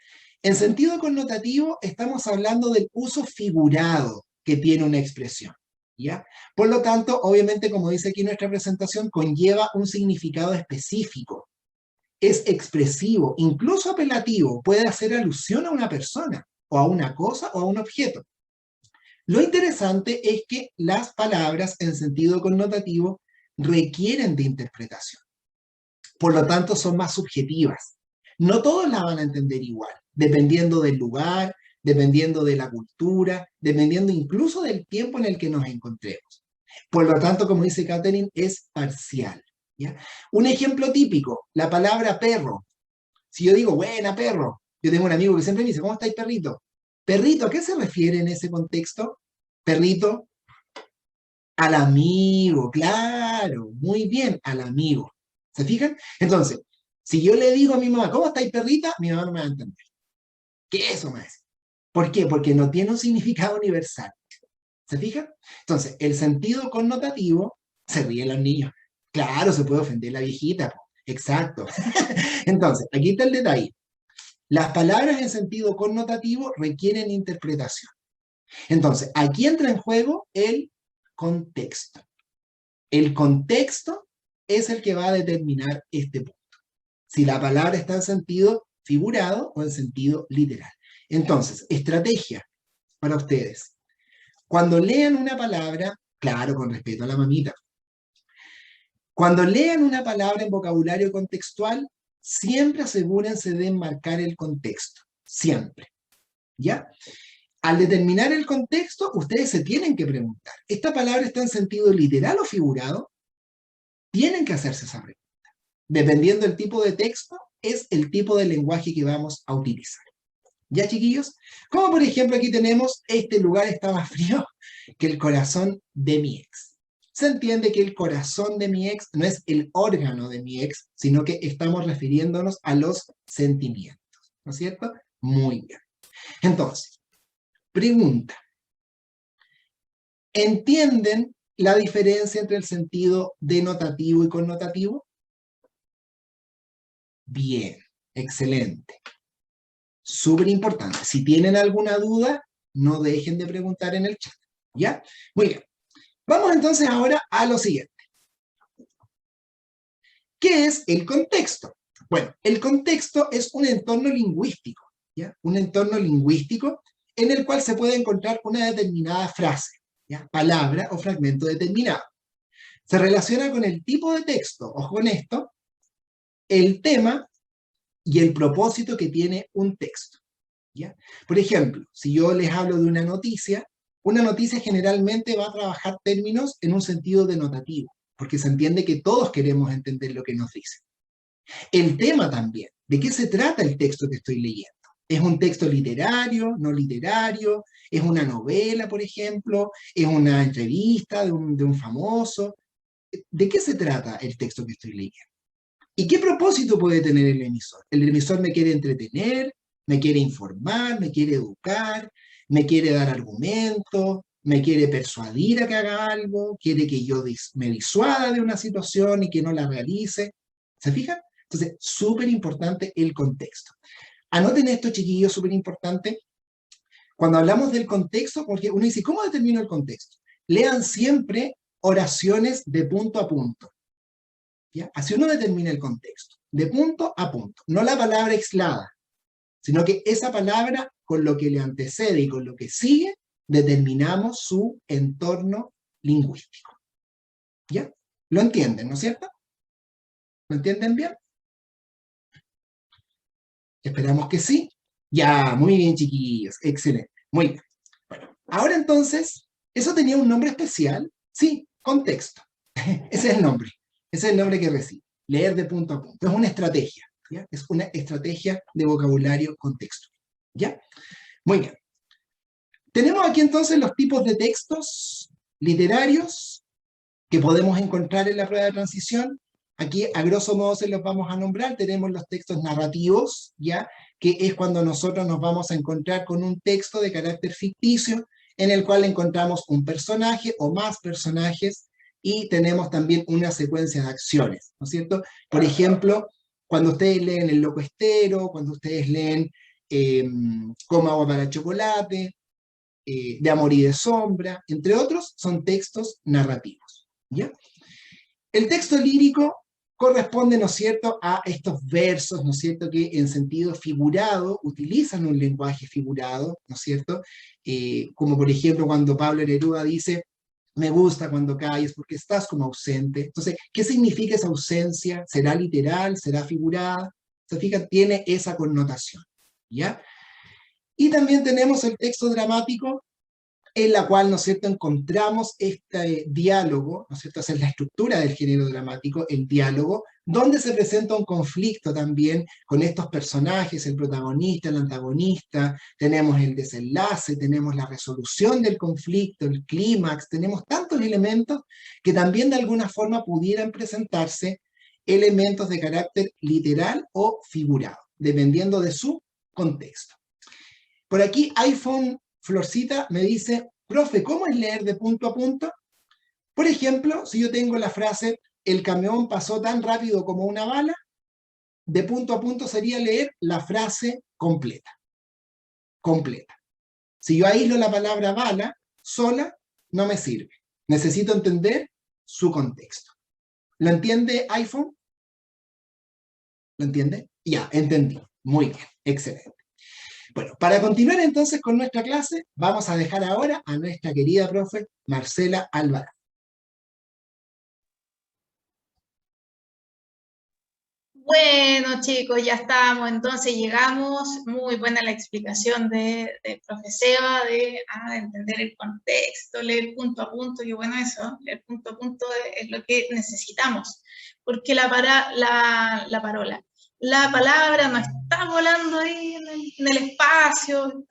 En sentido connotativo estamos hablando del uso figurado que tiene una expresión, ¿ya? Por lo tanto, obviamente, como dice aquí nuestra presentación, conlleva un significado específico. Es expresivo, incluso apelativo, puede hacer alusión a una persona, o a una cosa, o a un objeto. Lo interesante es que las palabras en sentido connotativo requieren de interpretación. Por lo tanto, son más subjetivas. No todos la van a entender igual, dependiendo del lugar, dependiendo de la cultura, dependiendo incluso del tiempo en el que nos encontremos. Por lo tanto, como dice Catherine, es parcial, ¿ya? Un ejemplo típico, la palabra perro. Si yo digo, buena perro, yo tengo un amigo que siempre me dice, ¿cómo estáis, perrito? Perrito, ¿a qué se refiere en ese contexto? Perrito, al amigo, claro, muy bien, al amigo. ¿Se fijan? Entonces, si yo le digo a mi mamá, ¿cómo estáis, perrita? Mi mamá no me va a entender. ¿Qué es eso, más? ¿Por qué? Porque no tiene un significado universal. ¿Se fijan? Entonces, el sentido connotativo, se ríen los niños. Claro, se puede ofender la viejita. Po. Exacto. Entonces, aquí está el detalle. Las palabras en sentido connotativo requieren interpretación. Entonces, aquí entra en juego el contexto. El contexto es el que va a determinar este punto. Si la palabra está en sentido figurado o en sentido literal. Entonces, estrategia para ustedes. Cuando lean una palabra, claro, con respeto a la mamita, cuando lean una palabra en vocabulario contextual, siempre asegúrense de enmarcar el contexto. Siempre. ¿Ya? Al determinar el contexto, ustedes se tienen que preguntar, ¿esta palabra está en sentido literal o figurado? Tienen que hacerse esa pregunta. Dependiendo del tipo de texto, es el tipo de lenguaje que vamos a utilizar. ¿Ya, chiquillos? Como por ejemplo aquí tenemos, este lugar está más frío que el corazón de mi ex. Se entiende que el corazón de mi ex no es el órgano de mi ex, sino que estamos refiriéndonos a los sentimientos. ¿No es cierto? Muy bien. Entonces, pregunta. ¿Entienden la diferencia entre el sentido denotativo y connotativo? Bien, excelente. Súper importante. Si tienen alguna duda, no dejen de preguntar en el chat. ¿Ya? Muy bien. Vamos entonces ahora a lo siguiente. ¿Qué es el contexto? Bueno, el contexto es un entorno lingüístico, ¿ya? Un entorno lingüístico en el cual se puede encontrar una determinada frase, ¿ya? Palabra o fragmento determinado. Se relaciona con el tipo de texto, ojo con esto, el tema y el propósito que tiene un texto, ¿ya? Por ejemplo, si yo les hablo de una noticia generalmente va a trabajar términos en un sentido denotativo, porque se entiende que todos queremos entender lo que nos dice. El tema también, ¿de qué se trata el texto que estoy leyendo? ¿Es un texto literario, no literario? ¿Es una novela, por ejemplo? ¿Es una entrevista de un famoso? ¿De qué se trata el texto que estoy leyendo? ¿Y qué propósito puede tener el emisor? El emisor me quiere entretener, me quiere informar, me quiere educar, me quiere dar argumentos, me quiere persuadir a que haga algo, quiere que yo me disuada de una situación y que no la realice. ¿Se fijan? Entonces, súper importante el contexto. Anoten esto, chiquillos, súper importante. Cuando hablamos del contexto, porque uno dice, ¿cómo determino el contexto? Lean siempre oraciones de punto a punto. ¿Ya? Así uno determina el contexto, de punto a punto. No la palabra aislada, sino que esa palabra, con lo que le antecede y con lo que sigue, determinamos su entorno lingüístico. ¿Ya? ¿Lo entienden, no es cierto? ¿Lo entienden bien? Esperamos que sí. Ya, muy bien, chiquillos. Excelente. Muy bien. Bueno, ahora entonces, ¿eso tenía un nombre especial? Sí, contexto. Ese es el nombre. Ese es el nombre que recibe. Leer de punto a punto. Es una estrategia. ¿Ya? Es una estrategia de vocabulario contexto. ¿Ya? Muy bien. Tenemos aquí entonces los tipos de textos literarios que podemos encontrar en la prueba de transición. Aquí, a grosso modo, se los vamos a nombrar. Tenemos los textos narrativos, ¿ya? Que es cuando nosotros nos vamos a encontrar con un texto de carácter ficticio, en el cual encontramos un personaje o más personajes, y tenemos también una secuencia de acciones, ¿no es cierto? Por ejemplo, cuando ustedes leen El Loco Estero, cuando ustedes leen Como agua para chocolate, De amor y de sombra, entre otros, son textos narrativos, ¿ya? El texto lírico corresponde, ¿no es cierto?, a estos versos, ¿no es cierto?, que en sentido figurado utilizan un lenguaje figurado, ¿no es cierto?, como por ejemplo cuando Pablo Neruda dice, me gusta cuando calles porque estás como ausente. Entonces, ¿qué significa esa ausencia? ¿Será literal? ¿Será figurada? ¿Se fijan? Tiene esa connotación, ¿ya? Y también tenemos el texto dramático, en la cual, ¿no es cierto?, encontramos este diálogo, ¿no es cierto?, esa es la estructura del género dramático, el diálogo, donde se presenta un conflicto también con estos personajes, el protagonista, el antagonista, tenemos el desenlace, tenemos la resolución del conflicto, el clímax, tenemos tantos elementos que también de alguna forma pudieran presentarse elementos de carácter literal o figurado, dependiendo de su contexto. Por aquí iPhone Florcita me dice, profe, ¿cómo es leer de punto a punto? Por ejemplo, si yo tengo la frase, el camión pasó tan rápido como una bala, de punto a punto sería leer la frase completa. Completa. Si yo aíslo la palabra bala, sola, no me sirve. Necesito entender su contexto. ¿Lo entiende iPhone? ¿Lo entiende? Ya, entendí. Muy bien, excelente. Bueno, para continuar entonces con nuestra clase, vamos a dejar ahora a nuestra querida profe Marcela Alvarado. Bueno, chicos, ya estamos, entonces llegamos. Muy buena la explicación de profe Seba, de entender el contexto, leer punto a punto, y bueno, eso, leer punto a punto es lo que necesitamos, porque la palabra no está volando ahí en el espacio,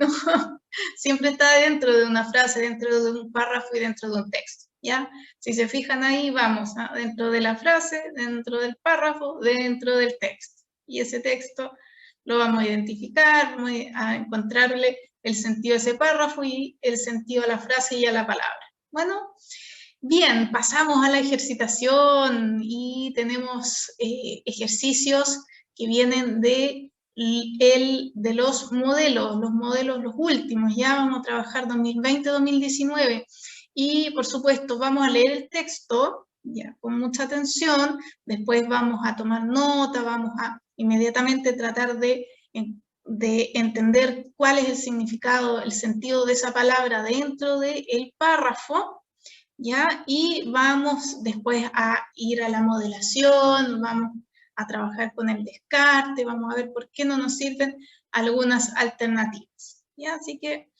no, siempre está dentro de una frase, dentro de un párrafo y dentro de un texto. ¿Ya? Si se fijan ahí, vamos, dentro de la frase, dentro del párrafo, dentro del texto. Y ese texto lo vamos a identificar, vamos a encontrarle el sentido a ese párrafo y el sentido a la frase y a la palabra. Bueno, bien, pasamos a la ejercitación y tenemos ejercicios que vienen de los modelos, los últimos. Ya vamos a trabajar 2020-2019. Y, por supuesto, vamos a leer el texto ya, con mucha atención, después vamos a tomar nota, vamos a inmediatamente tratar de entender cuál es el significado, el sentido de esa palabra dentro del párrafo, ¿ya? Y vamos después a ir a la modelación, vamos a trabajar con el descarte, vamos a ver por qué no nos sirven algunas alternativas, ¿ya? Así que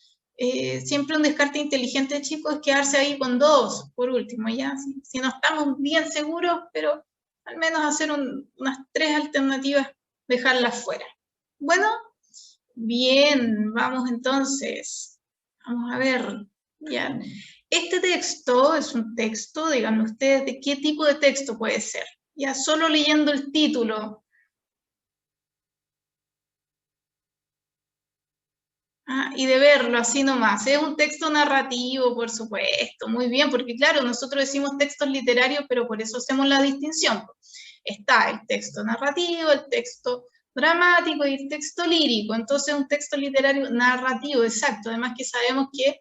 siempre un descarte inteligente, chicos, es quedarse ahí con 2, por último, ¿ya? Si no estamos bien seguros, pero al menos hacer unas 3 alternativas, dejarlas fuera. Bueno, bien, vamos entonces. Vamos a ver, ya. Este texto es un texto, díganme ustedes, ¿de qué tipo de texto puede ser? Ya solo leyendo el título. Y de verlo así nomás. Es un texto narrativo, por supuesto, muy bien, porque claro, nosotros decimos textos literarios, pero por eso hacemos la distinción. Está el texto narrativo, el texto dramático y el texto lírico. Entonces, un texto literario narrativo, exacto. Además que sabemos que,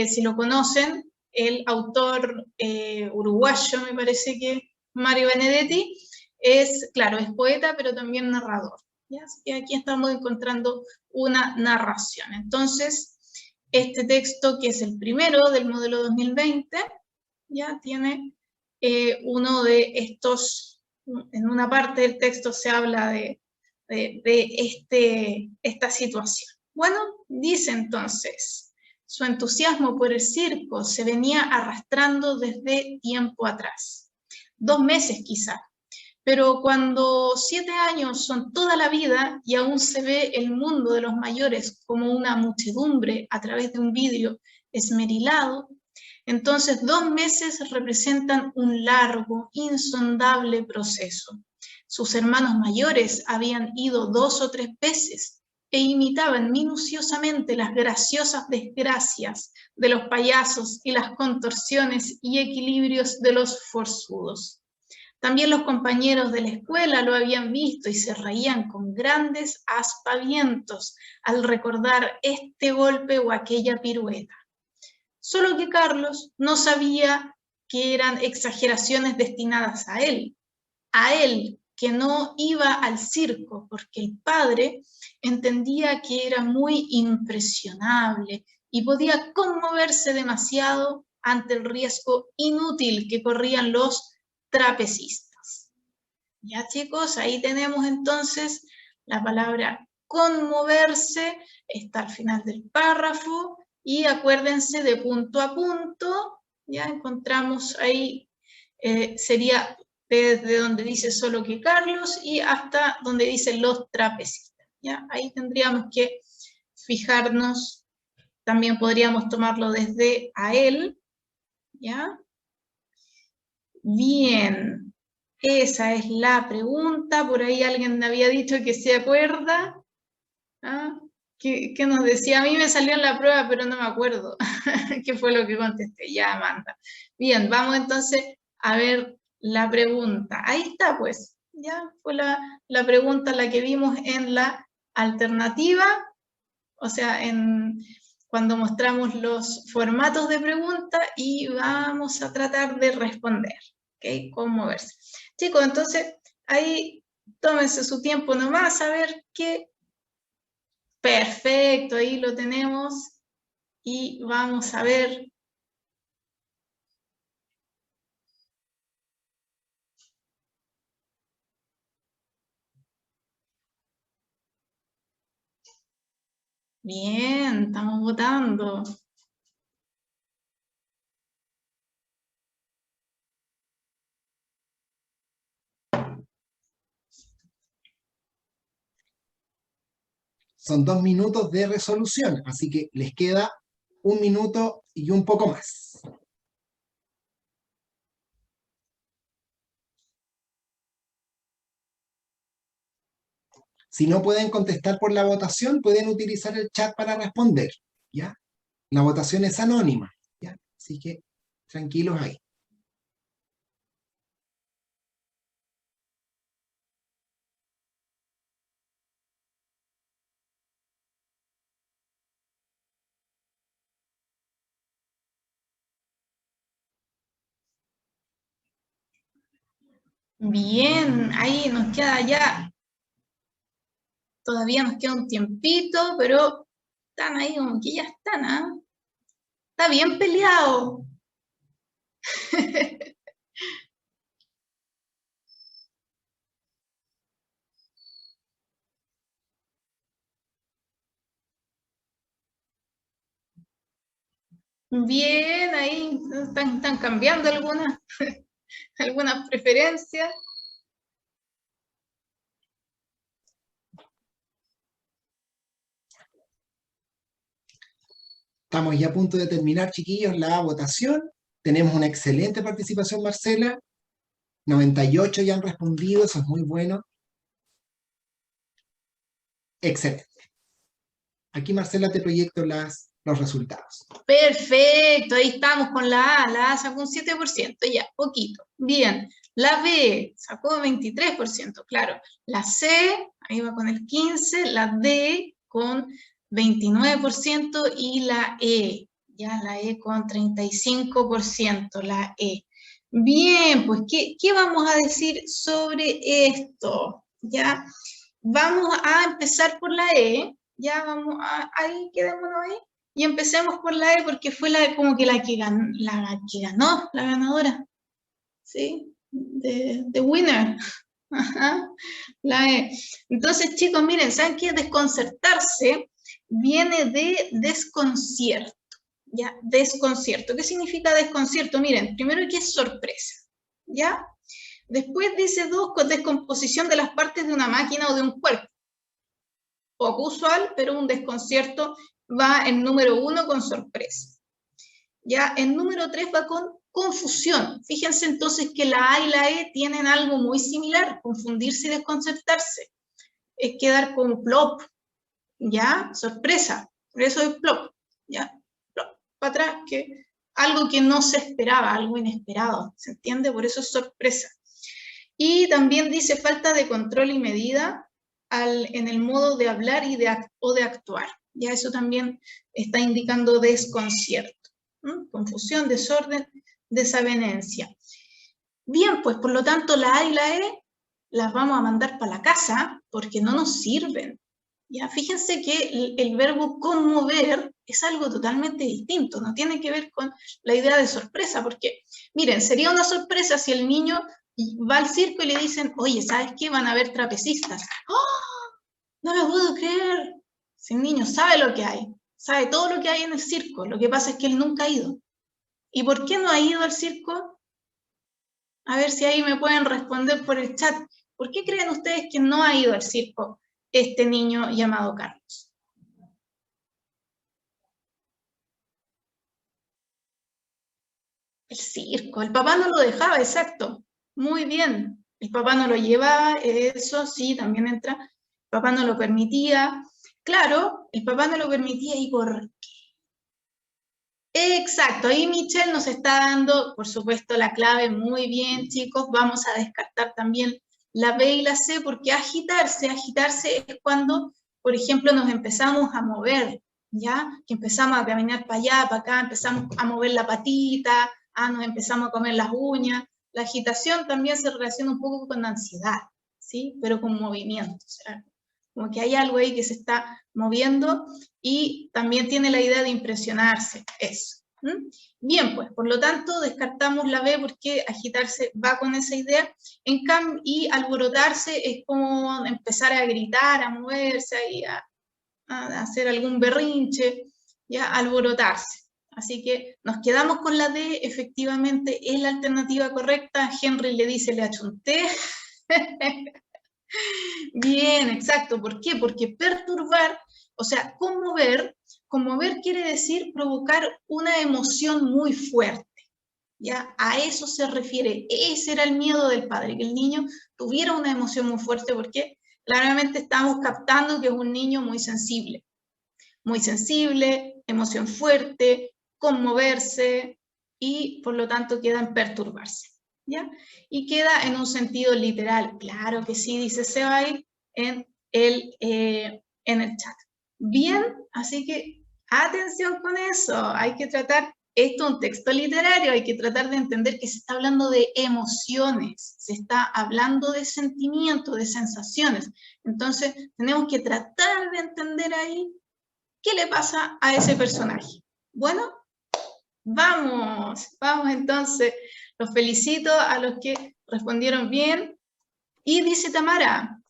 si lo conocen, el autor uruguayo, me parece que Mario Benedetti, claro, es poeta, pero también narrador. ¿Ya? Así que aquí estamos encontrando una narración. Entonces, este texto, que es el primero del modelo 2020, ya tiene uno de estos, en una parte del texto se habla de esta situación. Bueno, dice entonces, su entusiasmo por el circo se venía arrastrando desde tiempo atrás, 2 meses quizá, pero cuando 7 años son toda la vida y aún se ve el mundo de los mayores como una muchedumbre a través de un vidrio esmerilado, entonces 2 meses representan un largo, insondable proceso. Sus hermanos mayores habían ido 2 o 3 veces e imitaban minuciosamente las graciosas desgracias de los payasos y las contorsiones y equilibrios de los forzudos. También los compañeros de la escuela lo habían visto y se reían con grandes aspavientos al recordar este golpe o aquella pirueta. Solo que Carlos no sabía que eran exageraciones destinadas a él que no iba al circo, porque el padre entendía que era muy impresionable y podía conmoverse demasiado ante el riesgo inútil que corrían los trapecistas. Ya chicos, ahí tenemos entonces la palabra conmoverse, está al final del párrafo, y acuérdense de punto a punto, ya encontramos ahí, sería desde donde dice solo que Carlos y hasta donde dice los trapecistas. ¿Ya? Ahí tendríamos que fijarnos, también podríamos tomarlo desde a él. ¿Ya? Bien, esa es la pregunta. Por ahí alguien me había dicho que se acuerda. ¿Ah? ¿Qué nos decía? A mí me salió en la prueba, pero no me acuerdo qué fue lo que contesté. Ya, Amanda. Bien, vamos entonces a ver la pregunta. Ahí está, pues. Ya fue la pregunta la que vimos en la alternativa, o sea, cuando mostramos los formatos de pregunta y vamos a tratar de responder. ¿Ok? ¿Cómo verse? Chicos, entonces, ahí tómense su tiempo nomás a ver qué. Perfecto, ahí lo tenemos y vamos a ver. Bien, estamos votando. Son 2 minutos de resolución, así que les queda 1 minuto y un poco más. Si no pueden contestar por la votación, pueden utilizar el chat para responder, ¿ya? La votación es anónima, ¿ya? Así que tranquilos ahí. Bien, ahí nos queda ya. Todavía nos queda un tiempito, pero están ahí como que ya están, ¿ah? Está bien peleado. Bien, ahí están cambiando algunas preferencias. Estamos ya a punto de terminar, chiquillos, la votación. Tenemos una excelente participación, Marcela. 98 ya han respondido, eso es muy bueno. Excelente. Aquí, Marcela, te proyecto los resultados. Perfecto, ahí estamos con la A sacó un 7%, ya, poquito. Bien, la B sacó 23%, claro. La C, ahí va con el 15%, la D con 29% y la E, ya la E con 35%, la E. Bien, pues, ¿qué vamos a decir sobre esto? Ya, vamos a empezar por la E, ya vamos ahí quedémonos ahí. Y empecemos por la E porque fue como que la que ganó, la ganadora. ¿sí? De winner. Ajá, la E. Entonces, chicos, miren, ¿saben qué? Desconcertarse viene de desconcierto, ¿ya? Desconcierto. ¿Qué significa desconcierto? Miren, primero, ¿qué es sorpresa? ¿Ya? Después dice dos, con descomposición de las partes de una máquina o de un cuerpo. Poco usual, pero un desconcierto va en número 1 con sorpresa. Ya, en número 3 va con confusión. Fíjense entonces que la A y la E tienen algo muy similar, confundirse y desconcertarse. Es quedar con plop, ¿ya? Sorpresa, por eso es plop, ¿ya? Plop, para atrás, que algo que no se esperaba, algo inesperado, ¿se entiende? Por eso es sorpresa. Y también dice falta de control y medida en el modo de hablar o de actuar. Ya eso también está indicando desconcierto. Confusión, desorden, desavenencia. Bien, pues por lo tanto la A y la E las vamos a mandar para la casa porque no nos sirven. Ya, fíjense que el verbo conmover es algo totalmente distinto, no tiene que ver con la idea de sorpresa, porque miren, sería una sorpresa si el niño va al circo y le dicen, oye, ¿sabes qué? Van a haber trapecistas. ¡Oh! No lo puedo creer. Si el niño sabe lo que hay, sabe todo lo que hay en el circo, lo que pasa es que él nunca ha ido. ¿Y por qué no ha ido al circo? A ver si ahí me pueden responder por el chat. ¿Por qué creen ustedes que no ha ido al circo este niño llamado Carlos? El circo, el papá no lo dejaba, exacto. Muy bien. El papá no lo llevaba, eso sí, también entra. El papá no lo permitía. Claro, el papá no lo permitía, ¿y por qué? Exacto, ahí Michelle nos está dando, por supuesto, la clave. Muy bien, chicos. Vamos a descartar también la B y la C, porque agitarse es cuando, por ejemplo, nos empezamos a mover, ¿ya? Que empezamos a caminar para allá, para acá, empezamos a mover la patita, nos empezamos a comer las uñas. La agitación también se relaciona un poco con la ansiedad, ¿sí? Pero con movimiento, ¿sí? Como que hay algo ahí que se está moviendo y también tiene la idea de impresionarse, eso. Bien, pues, por lo tanto, descartamos la B porque agitarse va con esa idea. En cambio, y alborotarse es como empezar a gritar, a moverse, a hacer algún berrinche, ya, alborotarse. Así que nos quedamos con la D, efectivamente es la alternativa correcta. Henry le dice, le achunté. Bien, exacto. ¿Por qué? Porque perturbar, o sea, conmover quiere decir provocar una emoción muy fuerte. ¿Ya? A eso se refiere. Ese era el miedo del padre, que el niño tuviera una emoción muy fuerte, porque claramente estamos captando que es un niño muy sensible, emoción fuerte, conmoverse y por lo tanto queda en perturbarse. ¿Ya? Y queda en un sentido literal. Claro que sí, dice Sebay en el chat. Bien, así que atención con eso. Hay que tratar, esto es un texto literario, hay que tratar de entender que se está hablando de emociones, se está hablando de sentimientos, de sensaciones. Entonces, tenemos que tratar de entender ahí qué le pasa a ese personaje. Bueno, vamos entonces. Los felicito a los que respondieron bien. Y dice Tamara,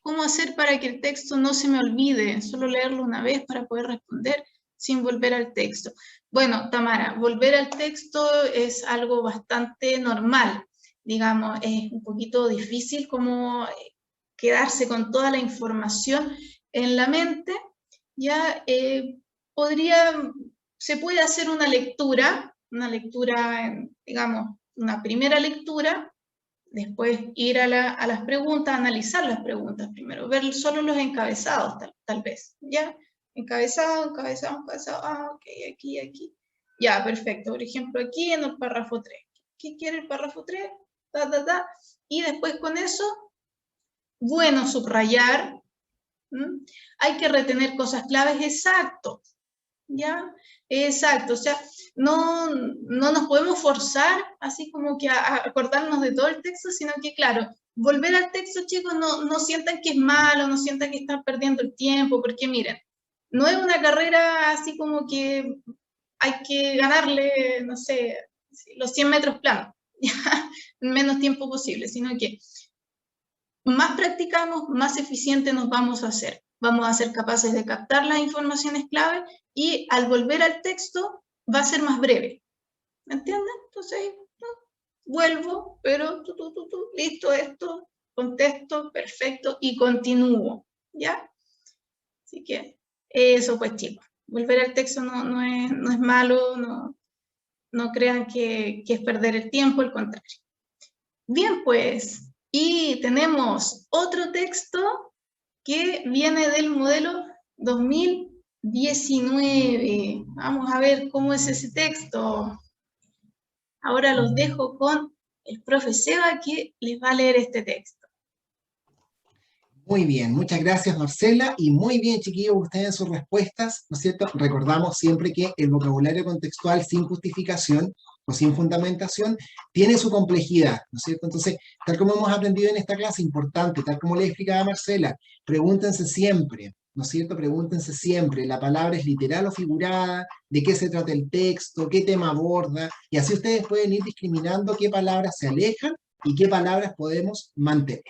¿cómo hacer para que el texto no se me olvide? Solo leerlo una vez para poder responder sin volver al texto. Bueno, Tamara, volver al texto es algo bastante normal. Digamos, es un poquito difícil como quedarse con toda la información en la mente. Ya se puede hacer una lectura, digamos, una primera lectura, después ir a las preguntas, analizar las preguntas primero, ver solo los encabezados tal vez, ¿ya? Encabezado, ok, aquí. Ya, perfecto. Por ejemplo, aquí en el párrafo 3. ¿Qué quiere el párrafo 3? Y después con eso, bueno, subrayar. Hay que retener cosas claves, exacto. ¿Ya? Exacto, o sea, no nos podemos forzar así como que a acordarnos de todo el texto, sino que, claro, volver al texto, chicos, no sientan que es malo, no sientan que están perdiendo el tiempo, porque miren, no es una carrera así como que hay que ganarle, no sé, los 100 metros planos. ya, en menos tiempo posible, sino que más practicamos, más eficiente nos vamos a hacer. Vamos a ser capaces de captar las informaciones clave y al volver al texto va a ser más breve. ¿Me entienden? Entonces, vuelvo, pero listo esto, contesto, perfecto, y continúo, ¿ya? Así que eso pues chicos, volver al texto no es malo, no crean que es perder el tiempo, al contrario. Bien pues, y tenemos otro texto que viene del modelo 2019. Vamos a ver cómo es ese texto. Ahora los dejo con el profe Seba que les va a leer este texto. Muy bien, muchas gracias Marcela, y muy bien chiquillos ustedes en sus respuestas, ¿no es cierto? Recordamos siempre que el vocabulario contextual sin justificación o sin fundamentación tiene su complejidad, ¿no es cierto? Entonces, tal como hemos aprendido en esta clase, importante, tal como le explicaba Marcela, pregúntense siempre, ¿no es cierto? Pregúntense siempre, ¿la palabra es literal o figurada? ¿De qué se trata el texto? ¿Qué tema aborda? Y así ustedes pueden ir discriminando qué palabras se alejan y qué palabras podemos mantener.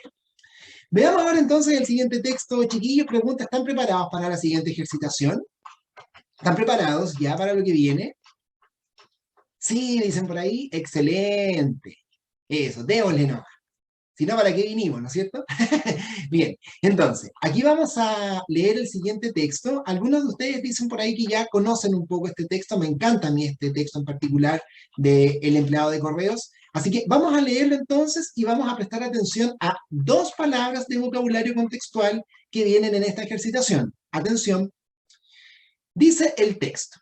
Veamos ahora entonces el siguiente texto, chiquillos, preguntas, ¿están preparados para la siguiente ejercitación? ¿Están preparados ya para lo que viene? Sí, dicen por ahí, excelente. Eso, démosle nomás. Si no, ¿para qué vinimos, no es cierto? Bien, entonces, aquí vamos a leer el siguiente texto. Algunos de ustedes dicen por ahí que ya conocen un poco este texto. Me encanta a mí este texto en particular del empleado de correos. Así que vamos a leerlo entonces y vamos a prestar atención a dos palabras de vocabulario contextual que vienen en esta ejercitación. Atención. Dice el texto.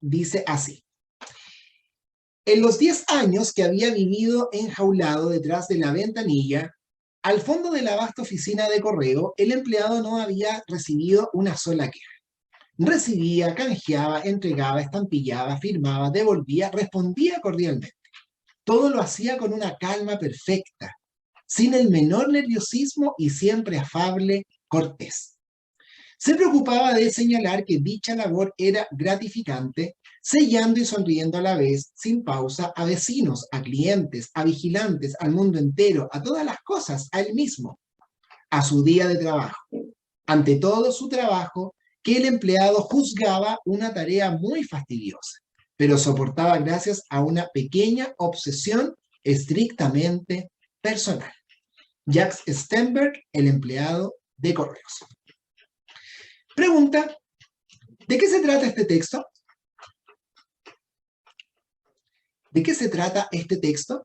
Dice así. En los 10 años que había vivido enjaulado detrás de la ventanilla, al fondo de la vasta oficina de correo, el empleado no había recibido una sola queja. Recibía, canjeaba, entregaba, estampillaba, firmaba, devolvía, respondía cordialmente. Todo lo hacía con una calma perfecta, sin el menor nerviosismo y siempre afable, cortés. Se preocupaba de señalar que dicha labor era gratificante, sellando y sonriendo a la vez, sin pausa, a vecinos, a clientes, a vigilantes, al mundo entero, a todas las cosas, a él mismo, a su día de trabajo. Ante todo su trabajo, que el empleado juzgaba una tarea muy fastidiosa, pero soportaba gracias a una pequeña obsesión estrictamente personal. Jacques Stenberg, el empleado de correos. Pregunta, ¿de qué se trata este texto? ¿De qué se trata este texto?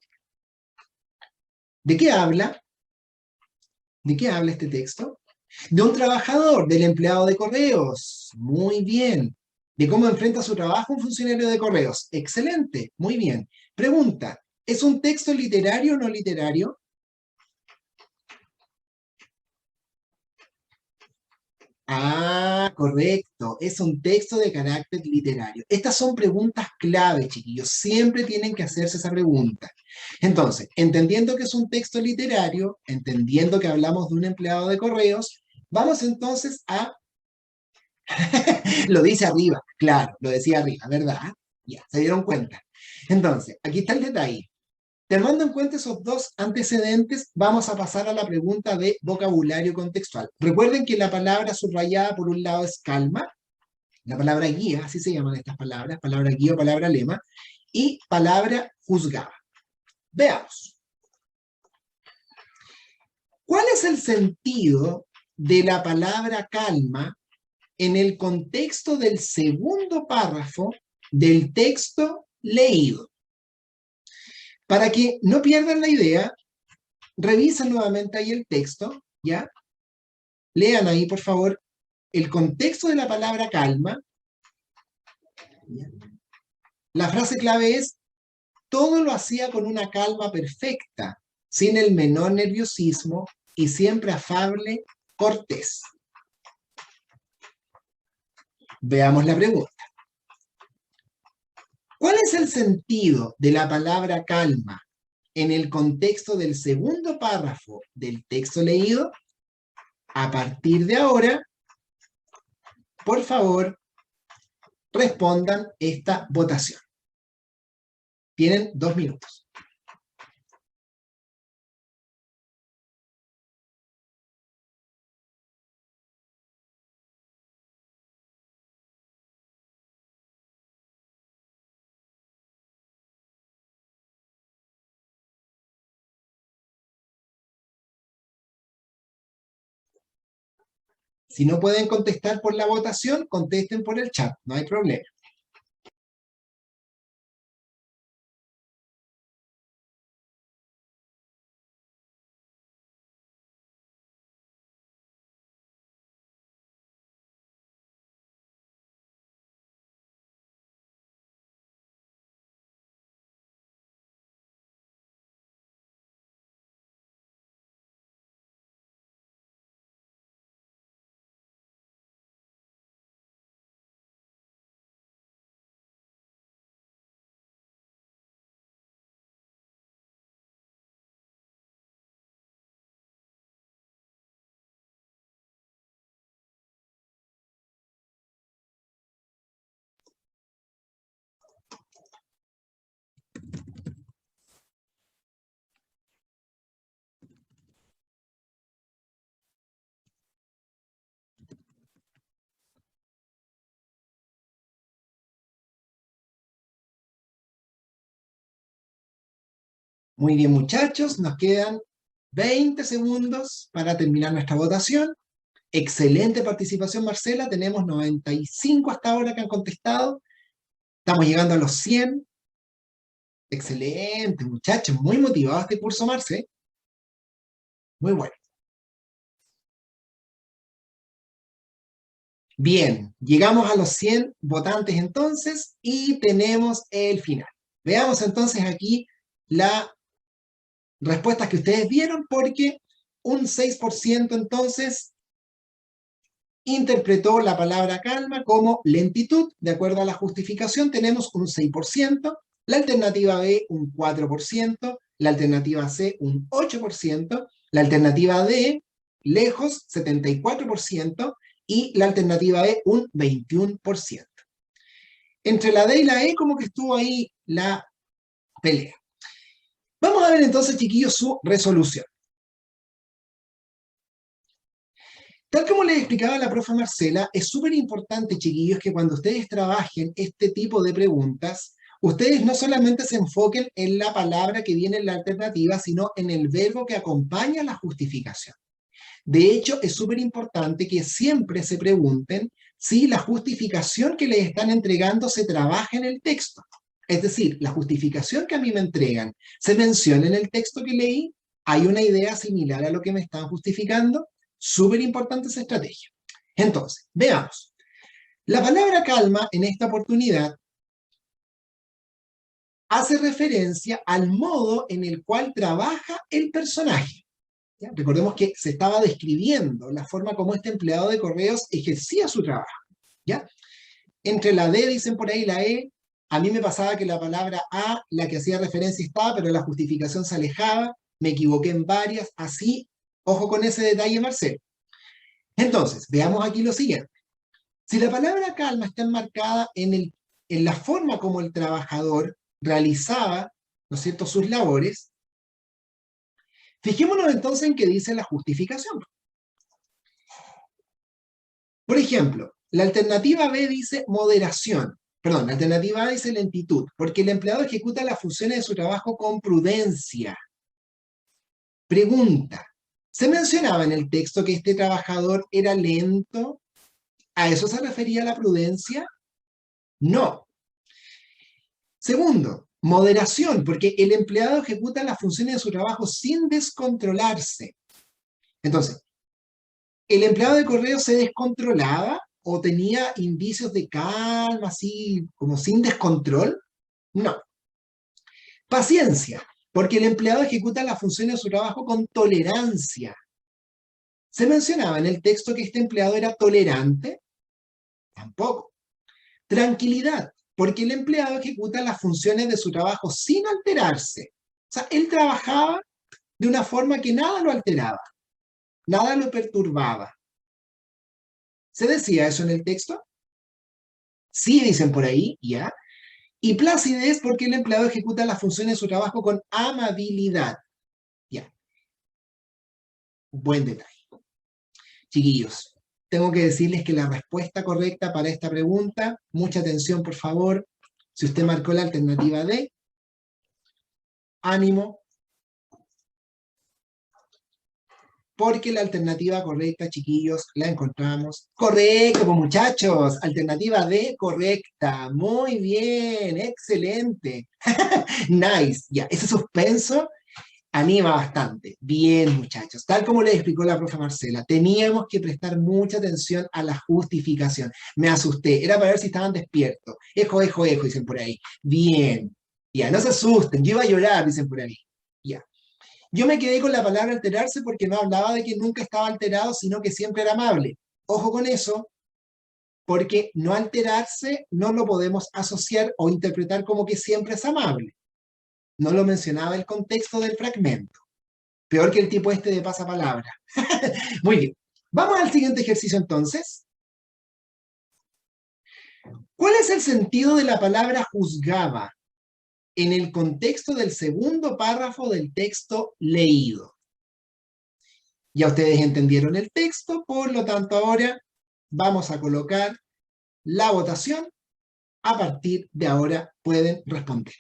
¿De qué habla? ¿De qué habla este texto? De un trabajador, del empleado de correos. Muy bien. ¿De cómo enfrenta su trabajo un funcionario de correos? Excelente, muy bien. Pregunta, ¿es un texto literario o no literario? Ah, correcto. Es un texto de carácter literario. Estas son preguntas clave, chiquillos. Siempre tienen que hacerse esa pregunta. Entonces, entendiendo que es un texto literario, entendiendo que hablamos de un empleado de correos, vamos entonces a... Lo dice arriba, claro, lo decía arriba, ¿verdad? Ya, se dieron cuenta. Entonces, aquí está el detalle. Tomando en cuenta esos dos antecedentes, vamos a pasar a la pregunta de vocabulario contextual. Recuerden que la palabra subrayada por un lado es calma, la palabra guía, así se llaman estas palabras, palabra guía o palabra lema, y palabra juzgaba. Veamos. ¿Cuál es el sentido de la palabra calma en el contexto del segundo párrafo del texto leído? Para que no pierdan la idea, revisen nuevamente ahí el texto, ¿ya? Lean ahí, por favor, el contexto de la palabra calma. ¿Ya? La frase clave es, todo lo hacía con una calma perfecta, sin el menor nerviosismo y siempre afable, cortés. Veamos la pregunta. ¿Cuál es el sentido de la palabra calma en el contexto del segundo párrafo del texto leído? A partir de ahora, por favor, respondan esta votación. Tienen 2 minutos. Si no pueden contestar por la votación, contesten por el chat, no hay problema. Muy bien, muchachos, nos quedan 20 segundos para terminar nuestra votación. Excelente participación, Marcela. Tenemos 95 hasta ahora que han contestado. Estamos llegando a los 100. Excelente, muchachos. Muy motivado este curso, Marce. Muy bueno. Bien, llegamos a los 100 votantes entonces y tenemos el final. Veamos entonces aquí las respuestas que ustedes vieron, porque un 6% entonces interpretó la palabra calma como lentitud. De acuerdo a la justificación tenemos un 6%, la alternativa B un 4%, la alternativa C un 8%, la alternativa D lejos 74% y la alternativa E un 21%. Entre la D y la E como que estuvo ahí la pelea. Vamos a ver entonces, chiquillos, su resolución. Tal como les explicaba la profe Marcela, es súper importante, chiquillos, que cuando ustedes trabajen este tipo de preguntas, ustedes no solamente se enfoquen en la palabra que viene en la alternativa, sino en el verbo que acompaña la justificación. De hecho, es súper importante que siempre se pregunten si la justificación que les están entregando se trabaja en el texto. Es decir, la justificación que a mí me entregan, ¿se menciona en el texto que leí? ¿Hay una idea similar a lo que me están justificando? Súper importante esa estrategia. Entonces, veamos. La palabra calma en esta oportunidad hace referencia al modo en el cual trabaja el personaje. ¿Ya? Recordemos que se estaba describiendo la forma como este empleado de correos ejercía su trabajo. ¿Ya? Entre la D, dicen por ahí, la E, a mí me pasaba que la palabra A, la que hacía referencia estaba, pero la justificación se alejaba, me equivoqué en varias, así, ojo con ese detalle, Marcelo. Entonces, veamos aquí lo siguiente. Si la palabra calma está enmarcada en la forma como el trabajador realizaba, ¿no es cierto?, sus labores, fijémonos entonces en qué dice la justificación. Por ejemplo, la alternativa B dice moderación. Perdón, la alternativa A dice lentitud, porque el empleado ejecuta las funciones de su trabajo con prudencia. Pregunta, ¿se mencionaba en el texto que este trabajador era lento? ¿A eso se refería la prudencia? No. Segundo, moderación, porque el empleado ejecuta las funciones de su trabajo sin descontrolarse. Entonces, ¿el empleado de correo se descontrolaba o tenía indicios de calma, así como sin descontrol? No. Paciencia, porque el empleado ejecuta las funciones de su trabajo con tolerancia. ¿Se mencionaba en el texto que este empleado era tolerante? Tampoco. Tranquilidad, porque el empleado ejecuta las funciones de su trabajo sin alterarse. O sea, él trabajaba de una forma que nada lo alteraba, nada lo perturbaba. ¿Se decía eso en el texto? Sí, dicen por ahí, ya. Y placidez porque el empleado ejecuta las funciones de su trabajo con amabilidad. Ya, buen detalle. Chiquillos, tengo que decirles que la respuesta correcta para esta pregunta, mucha atención por favor, si usted marcó la alternativa D, ánimo, porque la alternativa correcta, chiquillos, la encontramos. Correcto, pues muchachos, alternativa D, correcta, muy bien, excelente. Nice, ya, ese suspenso anima bastante. Bien, muchachos. Tal como les explicó la profe Marcela, teníamos que prestar mucha atención a la justificación. Me asusté. Era para ver si estaban despiertos. Ejo, ejo, ejo, dicen por ahí. Bien. Ya, no se asusten. Yo iba a llorar, dicen por ahí. Ya. Yo me quedé con la palabra alterarse porque no hablaba de que nunca estaba alterado, sino que siempre era amable. Ojo con eso, porque no alterarse no lo podemos asociar o interpretar como que siempre es amable. No lo mencionaba el contexto del fragmento. Peor que el tipo este de pasapalabra. Muy bien. Vamos al siguiente ejercicio entonces. ¿Cuál es el sentido de la palabra juzgaba en el contexto del segundo párrafo del texto leído? Ya ustedes entendieron el texto, por lo tanto ahora vamos a colocar la votación. A partir de ahora pueden responder.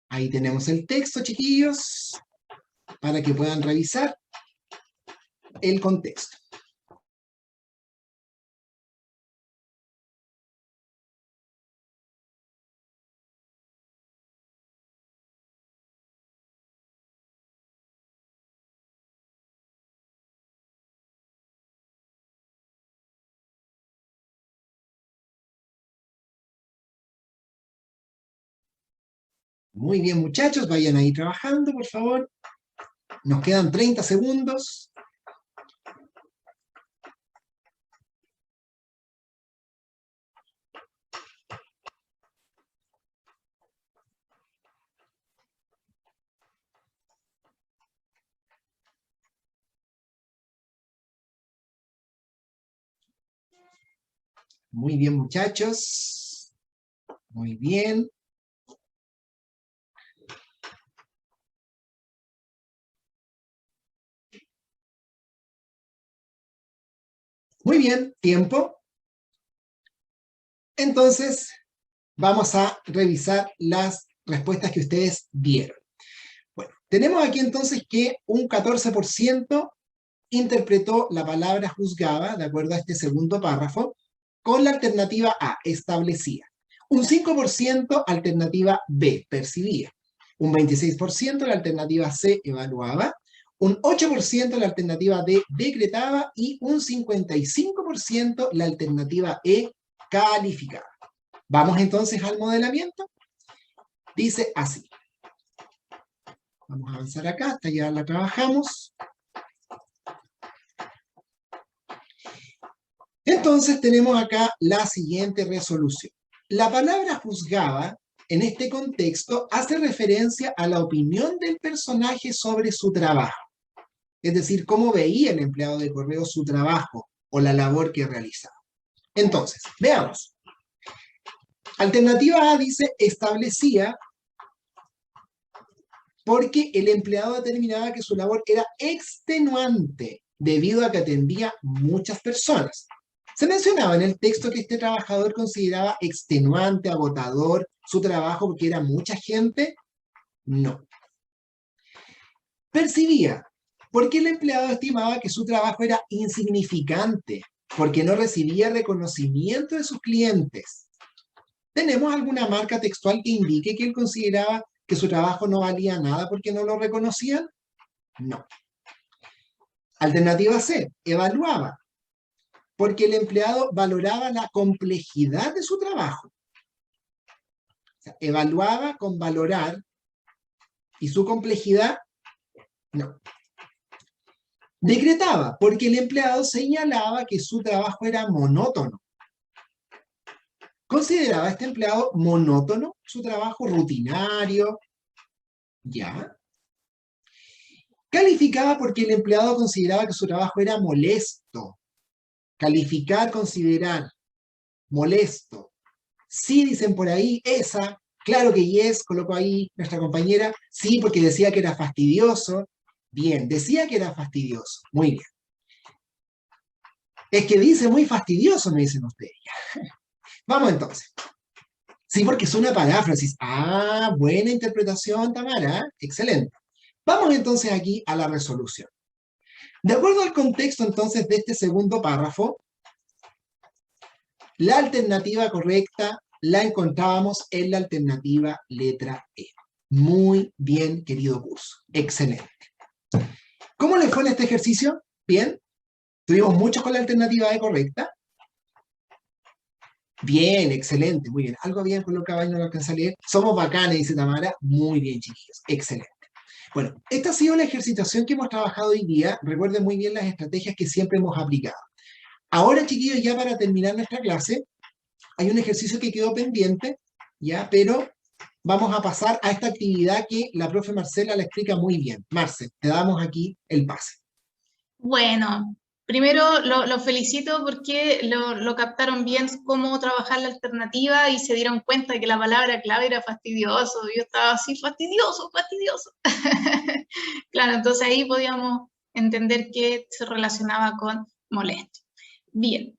Ahí tenemos el texto, chiquillos, para que puedan revisar el contexto. Muy bien, muchachos, vayan ahí trabajando, por favor. Nos quedan 30 segundos. Muy bien, muchachos. Muy bien. Muy bien, tiempo. Entonces, vamos a revisar las respuestas que ustedes dieron. Bueno, tenemos aquí entonces que un 14% interpretó la palabra juzgaba, de acuerdo a este segundo párrafo, con la alternativa A, establecía. Un 5% alternativa B, percibía. Un 26% la alternativa C, evaluaba. Un 8% la alternativa D, decretaba. Y un 55% la alternativa E, calificaba. Vamos entonces al modelamiento. Dice así. Vamos a avanzar acá, hasta ya la trabajamos. Entonces tenemos acá la siguiente resolución. La palabra juzgaba, en este contexto, hace referencia a la opinión del personaje sobre su trabajo. Es decir, cómo veía el empleado de correo su trabajo o la labor que realizaba. Entonces, veamos. Alternativa A dice, establecía porque el empleado determinaba que su labor era extenuante debido a que atendía muchas personas. Se mencionaba en el texto que este trabajador consideraba extenuante, agotador su trabajo porque era mucha gente. No. Percibía, porque el empleado estimaba que su trabajo era insignificante porque no recibía reconocimiento de sus clientes. ¿Tenemos alguna marca textual que indique que él consideraba que su trabajo no valía nada porque no lo reconocían? No. Alternativa C, evaluaba, porque el empleado valoraba la complejidad de su trabajo. O sea, evaluaba con valorar, y su complejidad, no. Decretaba, porque el empleado señalaba que su trabajo era monótono. ¿Consideraba este empleado monótono su trabajo, rutinario? Ya. Calificaba porque el empleado consideraba que su trabajo era molesto. Calificar, considerar. Molesto. Sí, dicen por ahí, esa. Claro que yes, colocó ahí nuestra compañera. Sí, porque decía que era fastidioso. Bien, decía que era fastidioso. Muy bien. Es que dice muy fastidioso, me dicen ustedes. Vamos entonces. Sí, porque es una paráfrasis. Ah, buena interpretación, Tamara. Excelente. Vamos entonces aquí a la resolución. De acuerdo al contexto entonces de este segundo párrafo, la alternativa correcta la encontrábamos en la alternativa letra E. Muy bien, querido curso. Excelente. ¿Cómo les fue en este ejercicio? ¿Bien? ¿Tuvimos muchos con la alternativa E correcta? Bien, excelente, muy bien. Algo habían colocado ahí, no lo alcancé a leer. Somos bacanes, dice Tamara. Muy bien, chiquillos. Excelente. Bueno, esta ha sido la ejercitación que hemos trabajado hoy día. Recuerden muy bien las estrategias que siempre hemos aplicado. Ahora, chiquillos, ya para terminar nuestra clase, hay un ejercicio que quedó pendiente, ¿ya? Pero vamos a pasar a esta actividad que la profe Marcela la explica muy bien. Marce, te damos aquí el pase. Bueno, primero lo felicito porque lo captaron bien cómo trabajar la alternativa y se dieron cuenta que la palabra clave era fastidioso. Yo estaba así, fastidioso, fastidioso. Claro, entonces ahí podíamos entender que se relacionaba con molesto. Bien,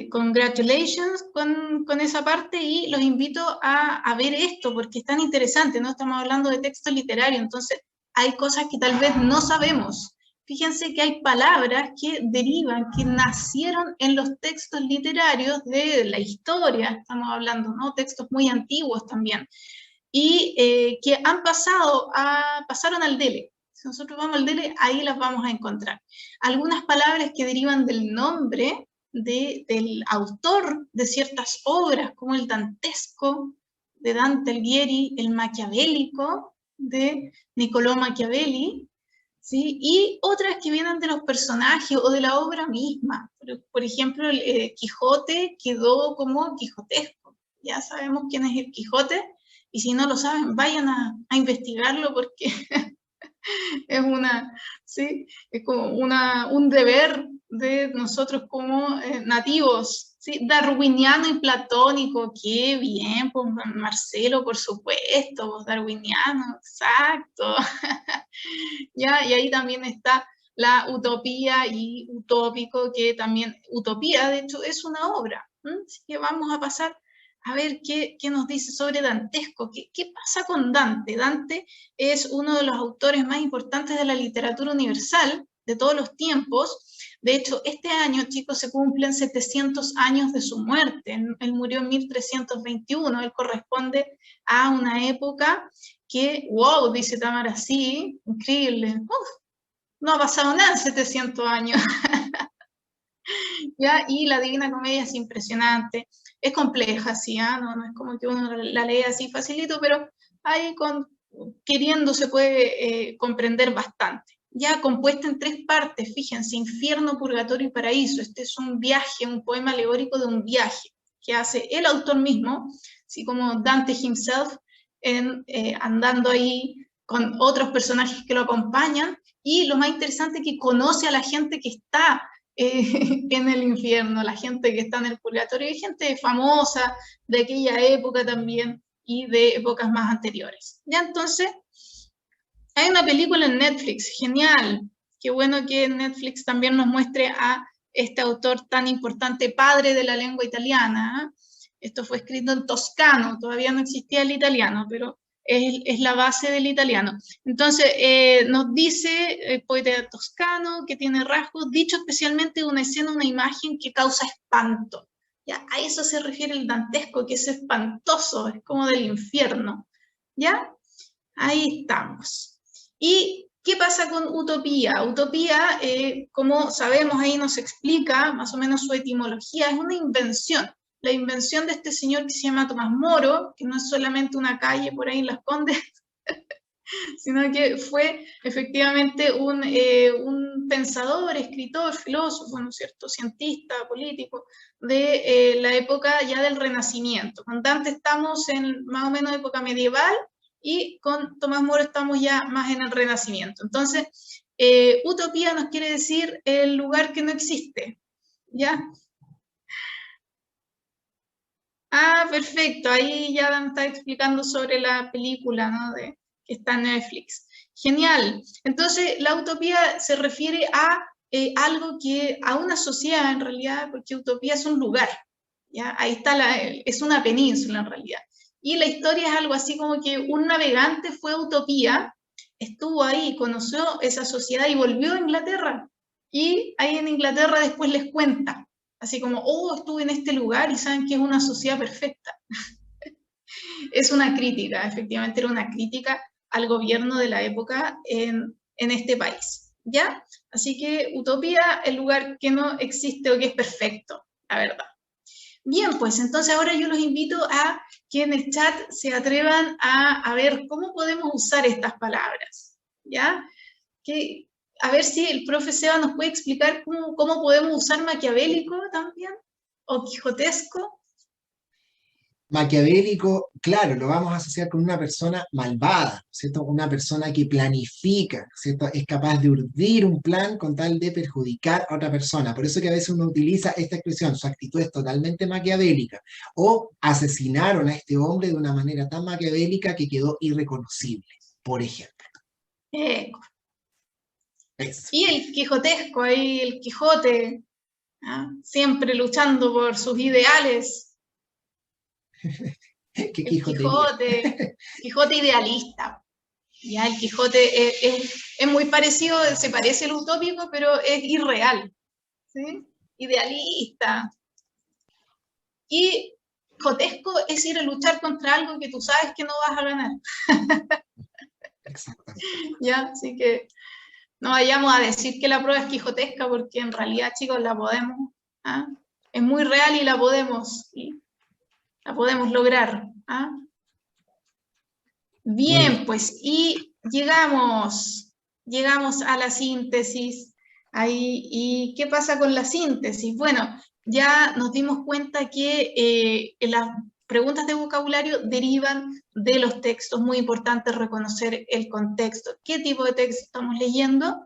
congratulations con esa parte y los invito a ver esto porque es tan interesante, ¿no? Estamos hablando de texto literario, entonces hay cosas que tal vez no sabemos. Fíjense que hay palabras que derivan, que nacieron en los textos literarios de la historia, estamos hablando, ¿no? Textos muy antiguos también, y que pasaron al DELE. Si nosotros vamos al DELE, ahí las vamos a encontrar. Algunas palabras que derivan del nombre del autor de ciertas obras, como el dantesco de Dante Alighieri, el maquiavélico de Niccolò Machiavelli, ¿sí? Y otras que vienen de los personajes o de la obra misma. Por ejemplo, el Quijote quedó como quijotesco. Ya sabemos quién es el Quijote, y si no lo saben, vayan a investigarlo porque ¿sí? Es como un deber de nosotros como nativos, ¿sí? Darwiniano y platónico, qué bien, pues Marcelo, por supuesto, pues darwiniano, exacto. ¿Ya? Y ahí también está la utopía y utópico, que también, utopía de hecho es una obra. Así que vamos a pasar a ver qué nos dice sobre Dantesco. ¿Qué pasa con Dante? Dante es uno de los autores más importantes de la literatura universal de todos los tiempos. De hecho, este año, chicos, se cumplen 700 años de su muerte. Él murió en 1321, él corresponde a una época que, wow, dice Tamara, sí, increíble. Uf, no ha pasado nada en 700 años. ¿Ya? Y la Divina Comedia es impresionante, es compleja, ¿sí? No es como que uno la lee así facilito, pero ahí queriendo se puede comprender bastante. Ya compuesta en 3 partes, fíjense, infierno, purgatorio y paraíso. Este es un viaje, un poema alegórico de un viaje que hace el autor mismo, así como Dante himself, andando ahí con otros personajes que lo acompañan, y lo más interesante es que conoce a la gente que está en el infierno, la gente que está en el purgatorio, y gente famosa de aquella época también y de épocas más anteriores. Ya entonces, hay una película en Netflix, genial, qué bueno que Netflix también nos muestre a este autor tan importante, padre de la lengua italiana. Esto fue escrito en toscano, todavía no existía el italiano, pero es la base del italiano. Entonces, nos dice el poeta toscano que tiene rasgos, dicho especialmente de una escena, una imagen que causa espanto. ¿Ya? A eso se refiere el dantesco, que es espantoso, es como del infierno. ¿Ya? Ahí estamos. ¿Y qué pasa con utopía? Utopía, como sabemos, ahí nos explica más o menos su etimología, es una invención. La invención de este señor que se llama Tomás Moro, que no es solamente una calle por ahí en Las Condes, sino que fue efectivamente un pensador, escritor, filósofo, ¿no es cierto?, cientista, político, de la época ya del Renacimiento. Con Dante estamos en más o menos época medieval, y con Tomás Moro estamos ya más en el Renacimiento. Entonces, utopía nos quiere decir el lugar que no existe, ¿ya? Ah, perfecto, ahí ya me está explicando sobre la película, ¿no?, que está en Netflix. Genial. Entonces, la utopía se refiere a algo que, a una sociedad en realidad, porque utopía es un lugar, ¿ya? Ahí está, es una península en realidad. Y la historia es algo así como que un navegante fue a Utopía, estuvo ahí, conoció esa sociedad y volvió a Inglaterra. Y ahí en Inglaterra después les cuenta, así como, oh, estuve en este lugar y saben que es una sociedad perfecta. Es una crítica, efectivamente era una crítica al gobierno de la época en este país, ¿ya? Así que utopía, el lugar que no existe o que es perfecto, la verdad. Bien, pues entonces ahora yo los invito a que en el chat se atrevan a ver cómo podemos usar estas palabras, ¿ya? A ver si el profe Seba nos puede explicar cómo podemos usar maquiavélico también, o quijotesco. Maquiavélico, claro, lo vamos a asociar con una persona malvada, ¿cierto? Una persona que planifica, ¿cierto? Es capaz de urdir un plan con tal de perjudicar a otra persona. Por eso que a veces uno utiliza esta expresión, su actitud es totalmente maquiavélica. O asesinaron a este hombre de una manera tan maquiavélica que quedó irreconocible, por ejemplo. Eso. Y el quijotesco, ahí el Quijote, ¿ah? Siempre luchando por sus ideales. ¿Qué El quijotería? Quijote idealista. Ya, el Quijote es muy parecido, se parece al utópico, pero es irreal, ¿sí? Idealista. Y quijotesco es ir a luchar contra algo que tú sabes que no vas a ganar. Exactamente. Ya, así que no vayamos a decir que la prueba es quijotesca, porque en realidad, chicos, la podemos. ¿Ah? Es muy real y la podemos lograr. ¿Ah? Bien, pues, y llegamos a la síntesis. Ahí, ¿y qué pasa con la síntesis? Bueno, ya nos dimos cuenta que las preguntas de vocabulario derivan de los textos. Muy importante reconocer el contexto. ¿Qué tipo de texto estamos leyendo?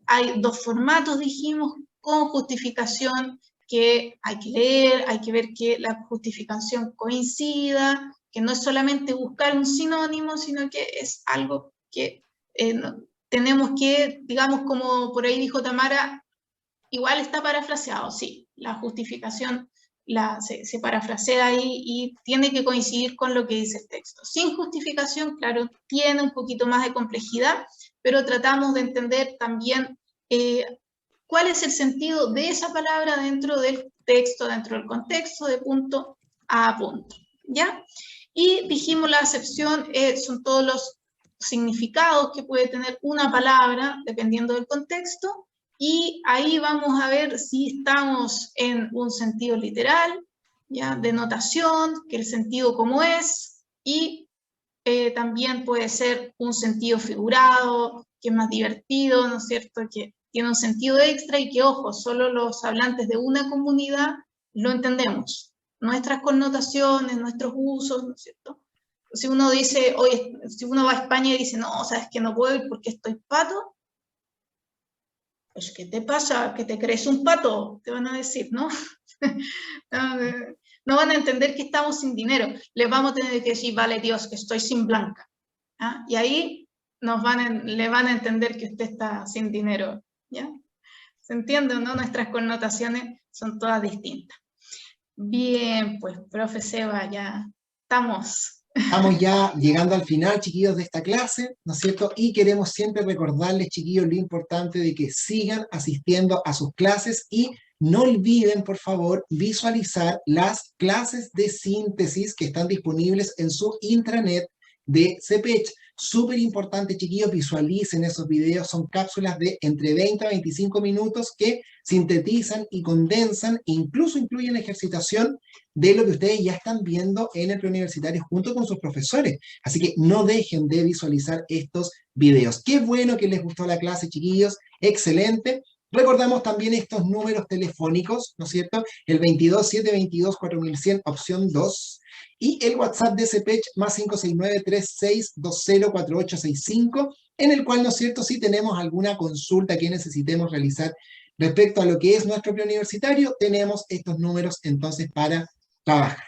Hay dos formatos, dijimos, con justificación, que hay que leer, hay que ver que la justificación coincida, que no es solamente buscar un sinónimo, sino que es algo que tenemos que, digamos, como por ahí dijo Tamara, igual está parafraseado, sí, la justificación se parafrasea ahí y tiene que coincidir con lo que dice el texto. Sin justificación, claro, tiene un poquito más de complejidad, pero tratamos de entender también cuál es el sentido de esa palabra dentro del texto, dentro del contexto, de punto a punto, ¿ya? Y dijimos la acepción son todos los significados que puede tener una palabra dependiendo del contexto, y ahí vamos a ver si estamos en un sentido literal, ¿ya? De notación, que el sentido como es, y también puede ser un sentido figurado, que es más divertido, ¿no es cierto?, que tiene un sentido extra y que, ojo, solo los hablantes de una comunidad lo entendemos. Nuestras connotaciones, nuestros usos, ¿no es cierto? Si uno dice, oye, si uno va a España y dice, no, sabes que no puedo ir porque estoy pato, pues, ¿qué te pasa? ¿Que te crees un pato? Te van a decir, ¿no? No van a entender que estamos sin dinero. Les vamos a tener que decir, vale Dios, que estoy sin blanca. ¿Ah? Y ahí le van a entender que usted está sin dinero. ¿Ya? ¿Se entiende, no? Nuestras connotaciones son todas distintas. Bien, pues, profe Seba, ya estamos Estamos ya llegando al final, chiquillos, de esta clase, ¿no es cierto? Y queremos siempre recordarles, chiquillos, lo importante de que sigan asistiendo a sus clases y no olviden, por favor, visualizar las clases de síntesis que están disponibles en su intranet de CPECH. Súper importante, chiquillos, visualicen esos videos, son cápsulas de entre 20 a 25 minutos que sintetizan y condensan, incluso incluyen ejercitación de lo que ustedes ya están viendo en el preuniversitario junto con sus profesores. Así que no dejen de visualizar estos videos. Qué bueno que les gustó la clase, chiquillos, excelente. Recordamos también estos números telefónicos, ¿no es cierto? El 22-722-4100, opción 2, y el WhatsApp de CPECH más 569-3620-4865, en el cual, ¿no es cierto?, si tenemos alguna consulta que necesitemos realizar respecto a lo que es nuestro preuniversitario, tenemos estos números entonces para trabajar.